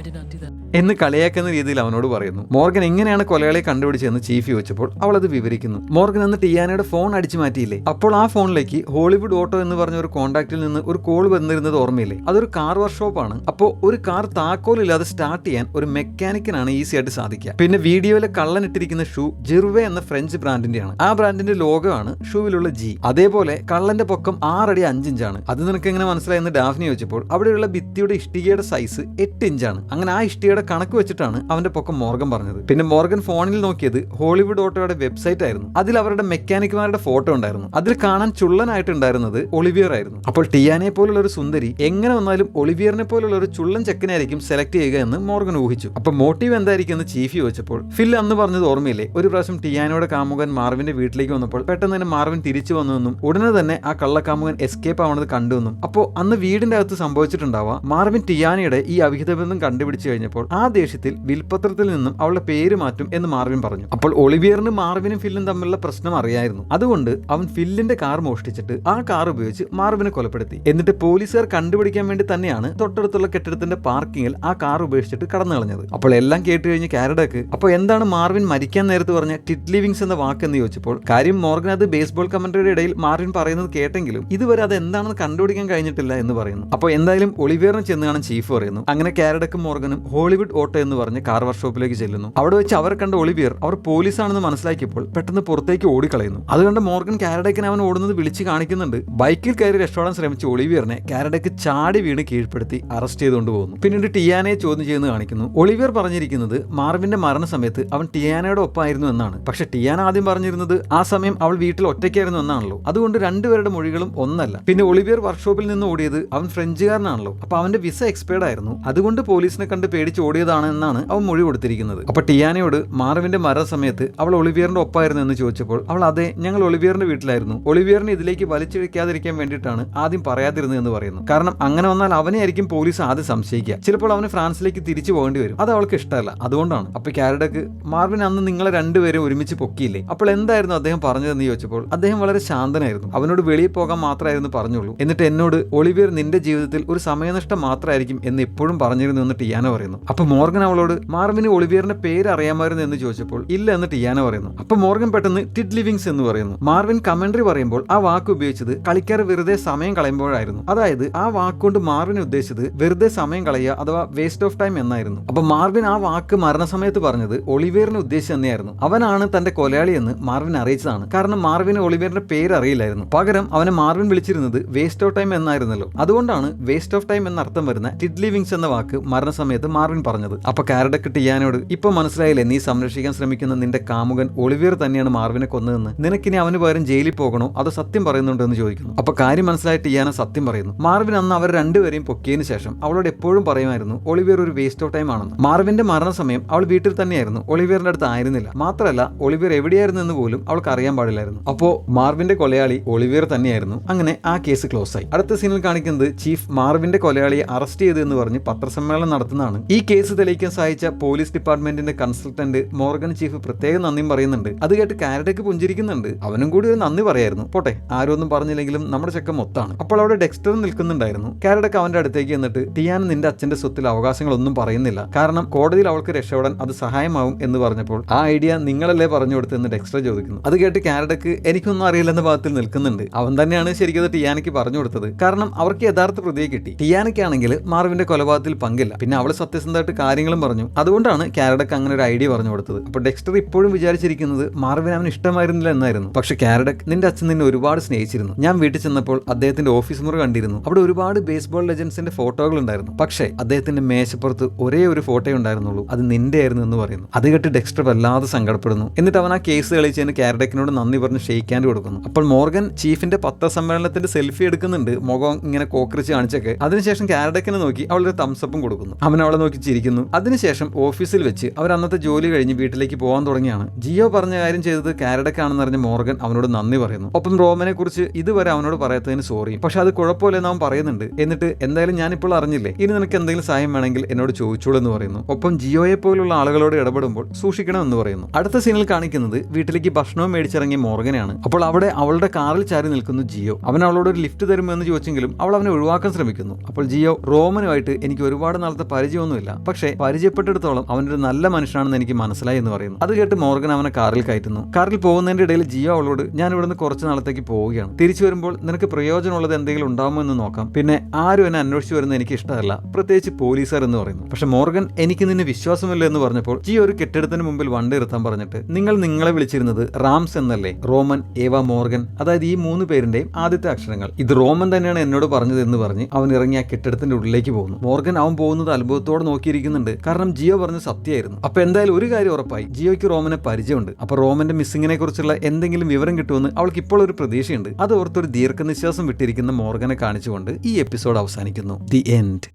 എന്ന് കളിയാക്കുന്ന രീതിയിൽ അവനോട് പറയുന്നു. മോർഗൻ എങ്ങനെയാണ് കൊലയാളിയെ കണ്ടുപിടിച്ചതെന്ന് ചീഫ് ചോദിച്ചപ്പോൾ അവൾ അത് വിവരിക്കുന്നു. മോർഗൻ അന്ന് ടിയാനയുടെ ഫോൺ അടിച്ചു മാറ്റിയില്ലേ, അപ്പോൾ ആ ഫോണിലേക്ക് ഹോളിവുഡ് ഓട്ടോ എന്ന് പറഞ്ഞ ഒരു കോൺടാക്റ്റിൽ നിന്ന് ഒരു കോൾ വന്നിരുന്നത് ഓർമ്മയില്ലേ? അതൊരു കാർ വർക്ക്ഷോപ്പാണ്. അപ്പോൾ ഒരു കാർ താക്കോലില്ലാതെ സ്റ്റാർട്ട് ചെയ്യാൻ ഒരു മെക്കാനിക്കിനാണ് ഈസി ആയിട്ട് സാധിക്കുക. പിന്നെ വീഡിയോയിലെ കള്ളൻ ഇട്ടിരിക്കുന്ന ഷൂ ജിർവേ എന്ന ഫ്രഞ്ച് ബ്രാൻഡിന്റെയാണ്. ആ ബ്രാൻഡിന്റെ ലോഗോ ആണ് ഷൂവിലുള്ള G. അതേപോലെ കള്ളന്റെ പൊക്കം 6 അടി 5 ഇഞ്ചാണ്. അത് നിനക്ക് എങ്ങനെ മനസ്സിലായെന്ന് ഡാഫ്നി ചോദിച്ചപ്പോൾ അവിടെയുള്ള ഭിത്തിയുടെ ഇഷ്ടികയുടെ സൈസ് 8 ഇഞ്ചാണ്. അങ്ങനെ ആ ഇഷ്ടികയുടെ കണക്ക് വെച്ചിട്ടാണ് അവന്റെ പൊക്കം മോർഗൻ പറഞ്ഞത്. പിന്നെ മോർഗൻ ഫോണിൽ നോക്കിയത് ഹോളിവുഡ് ഓട്ടോയുടെ വെബ്സൈറ്റ് ആയിരുന്നു. അതിൽ അവരുടെ മെക്കാനിക്കുമാരുടെ ഫോട്ടോ ഉണ്ടായിരുന്നു. അതിൽ കാണാൻ ചുള്ളനായിട്ടുണ്ടായിരുന്നത് ഒളിവിയർ ആയിരുന്നു. അപ്പോൾ ടിയാനെ പോലുള്ള ഒരു സുന്ദരി എങ്ങനെ വന്നാലും ഒളിവിയറിനെ പോലുള്ള ഒരു ചുള്ളൻ ചെക്കനായിരിക്കും സെലക്ട് ചെയ്യുക എന്ന് മോർഗൻ ഊഹിച്ചു. അപ്പൊ മോട്ടീവ് എന്തായിരിക്കും എന്ന് ചീഫ് ചോദിച്ചപ്പോൾ ഫിൽ അന്ന് പറഞ്ഞത് ഓർമ്മയില്ലേ, ഒരു പ്രാവശ്യം ടിയാനയുടെ കാമുകൻ മാർവിന്റെ വീട്ടിലേക്ക് വന്നപ്പോൾ പെട്ടെന്ന് തന്നെ മാർവിൻ തിരിച്ചു വന്നുവെന്നും ഉടനെ തന്നെ ആ കള്ളക്കാമുകൻ എസ്കേപ്പ് ആവുന്നത് കണ്ടുവെന്നും അപ്പോൾ അന്ന് വീടിന്റെ അകത്ത് സംഭവിച്ചിട്ടുണ്ടാവുക മാർവിൻ ടിയാനയുടെ ഈ അവിഹിത ബന്ധം കണ്ടുപിടിച്ചു കഴിഞ്ഞപ്പോൾ ആ ദേഷ്യത്തിൽ വിൽപത്രത്തിൽ നിന്നും അവളുടെ പേര് മാറ്റും എന്ന് മാർവിൻ പറഞ്ഞു. അപ്പോൾ ഒളിവിയറിന് മാർവിനും ഫില്ലും തമ്മിലുള്ള പ്രശ്നം അറിയായിരുന്നു. അതുകൊണ്ട് അവൻ ഫില്ലിന്റെ കാർ മോഷ്ടിച്ചിട്ട് ആ കാർ ഉപയോഗിച്ച് മാർവിനെ കൊലപ്പെടുത്തി. എന്നിട്ട് പോലീസുകാർ കണ്ടുപിടിക്കാൻ വേണ്ടി തന്നെയാണ് തൊട്ടടുത്തുള്ള കെട്ടിടത്തിന്റെ പാർക്കിങ്ങിൽ ആ കാർ ഉപേക്ഷിച്ചിട്ട് കടന്നു കളഞ്ഞത്. അപ്പോൾ എല്ലാം കേട്ട് കഴിഞ്ഞ് കാരഡക്ക് അപ്പോൾ എന്താണ് മാർവിൻ മരിക്കാൻ നേരത്ത് പറഞ്ഞ ടിഡ് ലിവിങ്സ് എന്ന വാക്കെന്ന് ചോദിച്ചപ്പോൾ കാര്യം മോർഗൻ അത് ബേസ്ബോൾ കമന്ററിയുടെ ഇടയിൽ മാർവിൻ പറയുന്നത് കേട്ടെങ്കിലും ഇതുവരെ അത് എന്താണെന്ന് കണ്ടുപിടിക്കാൻ കഴിഞ്ഞിട്ടില്ല എന്ന് പറയുന്നു. അപ്പോൾ എന്തായാലും ഒളിവിയറിനെ ചെന്ന് കാണാൻ ചീഫ് പറയുന്നു. അങ്ങനെ കാരഡക്കും മോർഗനും ഹോളിവുഡ് ഓട്ടോ എന്ന് പറഞ്ഞ് കാർ വർക്ക്ഷോപ്പിലേക്ക് ചെല്ലുന്നു. അവിടെ വെച്ച് അവർ കണ്ട ഒളിവിയർ അവർ പോലീസാണെന്ന് മനസ്സിലാക്കിയപ്പോൾ പെട്ടെന്ന് പുറത്തേക്ക് ഓടിക്കളയുന്നു. അതുകൊണ്ട് മോർഗൻ കാരഡക്കിനെ അവൻ ഓടുന്നത് വിളിച്ച് കാണിക്കുന്നുണ്ട്. ബൈക്കിൽ കയറി രക്ഷപ്പെടാൻ ശ്രമിച്ച ഒളിവിയറിനെ കാരഡക്ക് ചാടി വീണ് കീഴ്പ്പെടുത്തി അറസ്റ്റ് ചെയ്തുകൊണ്ട് പോകുന്നു. പിന്നീട് ടിയാനയെ ചോദ്യം ചെയ്യുന്നത് കാണിക്കുന്നു. ഒളിവിയർ പറഞ്ഞിരിക്കുന്നത് മാർവിന്റെ മരണസമയത്ത് അവൻ ടിയാനയുടെ ഒപ്പമായിരുന്നു എന്നാണ്. പക്ഷെ ടിയാന ആദ്യം പറഞ്ഞിരുന്നത് ആ സമയം അവൾ വീട്ടിൽ ഒറ്റയ്ക്കായിരുന്നു എന്നാണല്ലോ. അതുകൊണ്ട് രണ്ടുപേരുടെ മൊഴികളും ഒന്നല്ല. പിന്നെ ഒളിവിയർ വർക്ക്ഷോപ്പിൽ നിന്ന് ഓടിയത് അവൻ ഫ്രഞ്ചുകാരനാണല്ലോ. അപ്പൊ അവന്റെ വിസ എക്സ്പയർഡ് ആയിരുന്നു. അതുകൊണ്ട് പോലീസിനെ കണ്ട് പേടിച്ച് ഓടിയതാണ് എന്നാണ് അവൻ മൊഴി കൊടുത്തിരിക്കുന്നത്. അപ്പൊ ടിയാനയോട് മാർവിന്റെ മരണസമയത്ത് അവൾ ഒളിവിയറിന്റെ ഒപ്പമായിരുന്നു എന്ന് ചോദിച്ചപ്പോൾ അവൾ അതെ, ഞങ്ങൾ ഒളിവിയറിന്റെ വീട്ടിലായിരുന്നു. ഒളിവിയറിനെ ഇതിലേക്ക് വലിച്ചിഴക്കാതിരിക്കാൻ വേണ്ടിയിട്ടാണ് ആദ്യം പറയാതിരുന്നത് എന്ന് പറയുന്നു. കാരണം അങ്ങനെ വന്നാൽ അവനെ ആയിരിക്കും പോലീസ് ആദ്യം സംശയിക്കുക. ചിലപ്പോൾ അവന് ഫ്രാൻസിലേക്ക് തിരിച്ചു പോകേണ്ടി വരും. അത് അവൾക്ക് ഇഷ്ടമല്ല. അതുകൊണ്ടാണ്. അപ്പൊ കാരഡക്ക് മാർവിൻ അന്ന് നിങ്ങളെ രണ്ടുപേരും ഒരുമിച്ച് പൊക്കിയില്ലേ, അപ്പോൾ എന്തായിരുന്നു അദ്ദേഹം പറഞ്ഞതെന്ന് ചോദിച്ചപ്പോൾ അദ്ദേഹം വളരെ ശാന്തനായിരുന്നു. അവനോട് വെളിയിൽ പോകാൻ മാത്രമായിരുന്നു പറഞ്ഞുള്ളൂ. എന്നിട്ട് എന്നോട് ഒളിവിയർ നിന്റെ ജീവിതത്തിൽ ഒരു സമയനഷ്ടം മാത്രമായിരിക്കും എന്ന് എപ്പോഴും പറഞ്ഞിരുന്നു എന്ന് ടിയാന പറയുന്നു. അപ്പൊ മോർഗൻ അവളോട് മാർവിന് ഒളിവിയറിന്റെ പേര് അറിയാമായിരുന്നു എന്ന് ചോദിച്ചപ്പോൾ ഇല്ല എന്ന് ടിയാന പറയുന്നു. അപ്പൊ മോർഗൻ പെട്ടെന്ന് ടിഡ് ലിവിങ്സ് എന്ന് പറയുന്നു. മാർവിൻ കമന്ററി പറയുമ്പോൾ ആ വാക്ക് ഉപയോഗിച്ചത് കളിക്കാർ വെറുതെ സമയം കളയുമ്പോഴായിരുന്നു. അതായത് ആ വാക്കുകൊണ്ട് മാർവിൻ ഉദ്ദേശിച്ചത് വെറുതെ സമയം കളയുക അഥവാ വേസ്റ്റ് ഓഫ് ടൈം എന്നായിരുന്നു. അപ്പൊ മാർവിൻ ആ വാക്ക് മരണസമയത്ത് പറഞ്ഞത് ഒളിവിയറിനെ ഉദ്ദേശിച്ച് തന്നെയായിരുന്നു. അവനാണ് തന്റെ കൊലയാളി എന്ന് മാർവിൻ അറിയിച്ചതാണ്. കാരണം മാർവിന് ഒളിവിയറിന്റെ പേര് അറിയില്ലായിരുന്നു. പകരം അവനെ മാർവിൻ വിളിച്ചിരുന്നത് വേസ്റ്റ് ഓഫ് ടൈം എന്നായിരുന്നല്ലോ. അതുകൊണ്ടാണ് വേസ്റ്റ് ഓഫ് ടൈം എന്ന അർത്ഥം വരുന്ന ടിഡ് ലിവിങ്സ് എന്ന വാക്ക് മരണസമയത്ത് മാർവിൻ പറഞ്ഞത്. അപ്പൊ കാരഡക്ക് ടിയാനോട് ഇപ്പൊ മനസ്സിലായില്ലേ നീ സംരക്ഷിക്കാൻ ശ്രമിക്കുന്ന നിന്റെ കാമുകൻ ഒളിവിയർ തന്നെയാണ് മാർവിനെ കൊന്നതെന്ന്, നിനക്കിനി അവന് പകരം ജയിലിൽ പോകണോ അതോ സത്യം പറയുന്നുണ്ടോ എന്ന് ചോദിക്കുന്നു. അപ്പൊ കാര്യം മനസ്സിലായ ടിയാന സത്യം പറയുന്നു. മാർവിൻ അന്ന് അവർ രണ്ടുപേരെയും പൊക്കിയതിനു ശേഷം അവളോട് എപ്പോഴും പറയുമായിരുന്നു ഒളിവിയർ ഒരു വേസ്റ്റ് ഓഫ് ടൈം ആണെന്ന്. മാർവിന്റെ മരണസമയം അവൾ വീട്ടിൽ തന്നെയായിരുന്നു, ഒളിവിയറിന്റെ അടുത്ത് ആയിരുന്നില്ല. മാത്രമല്ല ഒളിവിയർ എവിടെയായിരുന്നു എന്ന് പോലും അവൾക്ക് അറിയാൻ പാടില്ലായിരുന്നു. അപ്പോ മാർവിന്റെ കൊലയാളി ഒളിവിയർ തന്നെയായിരുന്നു. അങ്ങനെ ആ കേസ് ക്ലോസ് ആയി. അടുത്ത സീനിൽ കാണിക്കുന്നത് ചീഫ് മാർവിന്റെ കൊലയാളിയെ അറസ്റ്റ് ചെയ്തു എന്ന് പറഞ്ഞ് പത്രസമ്മേളനം നടത്തുന്നതാണ്. ഈ കേസ് തെളിയിക്കാൻ സഹായിച്ച പോലീസ് ഡിപ്പാർട്ട്മെന്റിന്റെ കൺസൾട്ടന്റ് മോർഗൻ ചീഫ് പ്രത്യേകം നന്ദിയും പറയുന്നുണ്ട്. അത് കേട്ട് കാരഡക്ക് പുഞ്ചിരിക്കുന്നുണ്ട്. അവനും കൂടി ഒരു നന്ദി പറയായിരുന്നു. പോട്ടെ, ആരും ഒന്നും പറഞ്ഞില്ലെങ്കിലും നമ്മുടെ ചെക്ക മൊത്താണ്. അപ്പോൾ അവിടെ ഡെക്സ്റ്റർ നിൽക്കുന്നുണ്ടായിരുന്നു. കാരഡക്ക് അവന്റെ അടുത്തേക്ക് എന്നിട്ട് ടിയാൻ നിന്റെ അച്ഛന്റെ സ്വത്തിൽ അവകാശങ്ങളൊന്നും പറയുന്നില്ല, കാരണം കോടതിയിൽ അവൾക്ക് രക്ഷപ്പെടാൻ അത് സഹായമാവും എന്ന് പറഞ്ഞപ്പോൾ ആ ഐഡിയ നിങ്ങളല്ലേ പറഞ്ഞു കൊടുത്തെന്ന് ഡെക്സ്റ്റർ ചോദിക്കുന്നു. അത് കേട്ട് കാരഡക്ക് എനിക്കൊന്നും അറിയില്ലെന്ന ഭാഗത്തിൽ നിൽക്കുന്നുണ്ട്. അവൻ തന്നെയാണ് ശരിക്കും അത് ടിയാനയ്ക്ക് പറഞ്ഞു കൊടുത്തത്, കാരണം അവർക്ക് യഥാർത്ഥ പ്രതിയെ കിട്ടി. ടിയാനയ്ക്കാണെങ്കിൽ മാർവിന്റെ കൊലപാതകത്തിൽ പങ്കില്ല, പിന്നെ അവൾ സത്യസന്ധമായിട്ട് കാര്യങ്ങളും പറഞ്ഞു. അതുകൊണ്ടാണ് കാരഡക്ക് അങ്ങനെ ഒരു ഐഡിയ പറഞ്ഞു കൊടുത്തത്. അപ്പോൾ ഡെക്സ്റ്റർ ഇപ്പോഴും വിചാരിച്ചിരിക്കുന്നത് മാർവിൻ അവന് ഇഷ്ടമായിരുന്നില്ല എന്നായിരുന്നു. പക്ഷെ കാരഡക്ക് നിന്റെ അച്ഛൻ നിന്നെ ഒരുപാട് സ്നേഹിച്ചിരുന്നു. ഞാൻ വീട്ടിൽ ചെന്നപ്പോൾ അദ്ദേഹത്തിന്റെ ഓഫീസ് മുറി കണ്ടിരുന്നു. അവിടെ ഒരുപാട് ബേസ്ബോൾ ലെജൻസിന്റെ ഫോട്ടോകൾ ഉണ്ടായിരുന്നു. പക്ഷേ അദ്ദേഹത്തിന്റെ മേശപ്പുറത്ത് ഒരേ ഒരു ഫോട്ടോ ഉണ്ടായിരുന്നുള്ളൂ, അത് നിന്റെ ആയിരുന്നു എന്ന് പറയുന്നു. അത് കേട്ട് ഡെക്സ്റ്റർ വല്ലാതെ സങ്കടപ്പെടുന്നു. എന്നിട്ട് അവൻ ആ കേസ് കളിച്ചതിന് കാരഡക്കിനോട് നന്ദി പറഞ്ഞ് ഷെയ്ക്ക് ഹാൻഡ് കൊടുക്കുന്നു. അപ്പോൾ മോർഗൻ ചീഫിന്റെ പത്രസമ്മേളനത്തിന്റെ സെൽഫി എടുക്കുന്നുണ്ട്, മുഖം ഇങ്ങനെ കോക്രിച്ച് കാണിച്ചൊക്കെ. അതിനുശേഷം കാരഡക്കിനെ നോക്കി അവളൊരു തംസപ്പും കൊടുക്കുന്നു. അവൻ അവളെ നോക്കി ചിരിക്കുന്നു. അതിനുശേഷം ഓഫീസിൽ വെച്ച് അവർ അന്നത്തെ ജോലി കഴിഞ്ഞ് വീട്ടിലേക്ക് പോകാൻ തുടങ്ങിയാണ്. ജിയോ പറഞ്ഞ കാര്യം ചെയ്തത് കാരഡക്കാണെന്ന് അറിഞ്ഞ മോർഗൻ അവനോട് നന്ദി പറയുന്നു. ഒപ്പം റോമനെ കുറിച്ച് ഇതുവരെ അവനോട് പറയാത്തതിന് സോറി, പക്ഷെ അത് കുഴപ്പമില്ലെന്ന് അവൻ പറയുന്നുണ്ട്. എന്നിട്ട് എന്തായാലും ഞാനിപ്പോൾ അറിഞ്ഞില്ലേ, ഇനി നിനക്ക് എന്തെങ്കിലും സഹായം വേണമെങ്കിൽ എന്നോട് ചോദിച്ചോളൂ എന്ന് പറയുന്നു. ഒപ്പം ജിയോയെ പോലുള്ള ആളുകളോട് ഇടപെടുമ്പോൾ സൂക്ഷിക്കണം എന്ന് പറയുന്നു. അടുത്ത സീനിൽ കാണിക്കുന്നത് വീട്ടിലേക്ക് ഭക്ഷണവും മേടിച്ചിറങ്ങിയ മോർഗനെയാണ്. അപ്പോൾ അവിടെ അവളുടെ കാറിൽ ചാരി നിൽക്കുന്നു ജിയോ. അവൻ അവളോട് ഒരു ലിഫ്റ്റ് തരുമോ എന്ന് ചോദിച്ചെങ്കിലും അവൾ അവനെ ഒഴിവാക്കാൻ ശ്രമിക്കുന്നു. അപ്പോൾ ജിയോ റോമനുമായിട്ട് എനിക്ക് ഒരുപാട് നാളത്തെ പരിചയമൊന്നുമില്ല, പക്ഷേ പരിചയപ്പെട്ടിടത്തോളം അവനൊരു നല്ല മനുഷ്യനാണെന്ന് എനിക്ക് മനസ്സിലായി എന്ന് പറയുന്നു. അത് കേട്ട് മോർഗൻ അവനെ കാറിൽ കയറ്റുന്നു. കാറിൽ പോകുന്നതിന്റെ ഇടയിൽ ജിയോ അവളോട് ഞാൻ ഇവിടുന്ന് കുറച്ച് നാളത്തേക്ക് പോവുകയാണ്, തിരിച്ചു വരുമ്പോൾ നിനക്ക് പ്രയോജനമുള്ളത് എന്തെങ്കിലും ഉണ്ടാകുമോ എന്ന് നോക്കാം, പിന്നെ ആരും എന്നെ അന്വേഷിച്ചു വരുന്നത് എനിക്ക് ഇഷ്ടമല്ല, പ്രത്യേകിച്ച് പോലീസുകാർ എന്ന് പറയുന്നു. പക്ഷെ മോർഗൻ എനിക്ക് നിന്നെ വിശ്വാസമില്ല എന്ന് പറഞ്ഞപ്പോൾ ജിയോ ഒരു കെട്ടിടത്തിന് മുമ്പിൽ വണ്ടി നിർത്താൻ പറഞ്ഞിട്ട് നിങ്ങളെ വിളിച്ചിരുന്നത് റാംസ് എന്നല്ലേ, റോമൻ, ഏവ, മോർഗൻ, അതായത് ഈ 3 പേരിന്റെയും ആദ്യത്തെ അക്ഷരങ്ങൾ, ഇത് റോമൻ തന്നെയാണ് എന്നോട് പറഞ്ഞത് എന്ന് പറഞ്ഞ് അവൻ ഇറങ്ങി ആ കെട്ടിടത്തിന്റെ ഉള്ളിലേക്ക് പോകുന്നു. മോർഗൻ അവൻ പോകുന്നത് അത്ഭുതത്തോടെ നോക്കിയിരിക്കുന്നുണ്ട്, കാരണം ജിയോ പറഞ്ഞ സത്യമായിരുന്നു. അപ്പൊ എന്തായാലും ഒരു കാര്യം ഉറപ്പായി, ജിയോയ്ക്ക് റോമനെ പരിചയമുണ്ട്. അപ്പൊ റോമന്റെ മിസ്സിങ്ങിനെ കുറിച്ചുള്ള എന്തെങ്കിലും വിവരം കിട്ടുമെന്ന് അവൾക്ക് ഇപ്പോൾ ഒരു പ്രതീക്ഷയുണ്ട്. അത് ഓർത്തൊരു ദീർഘനിശ്വാസം വിട്ടിരിക്കുന്ന മോർഗനെ കാണിച്ചുകൊണ്ട് ഈ എപ്പിസോഡ് അവസാനിക്കുന്നു. The end.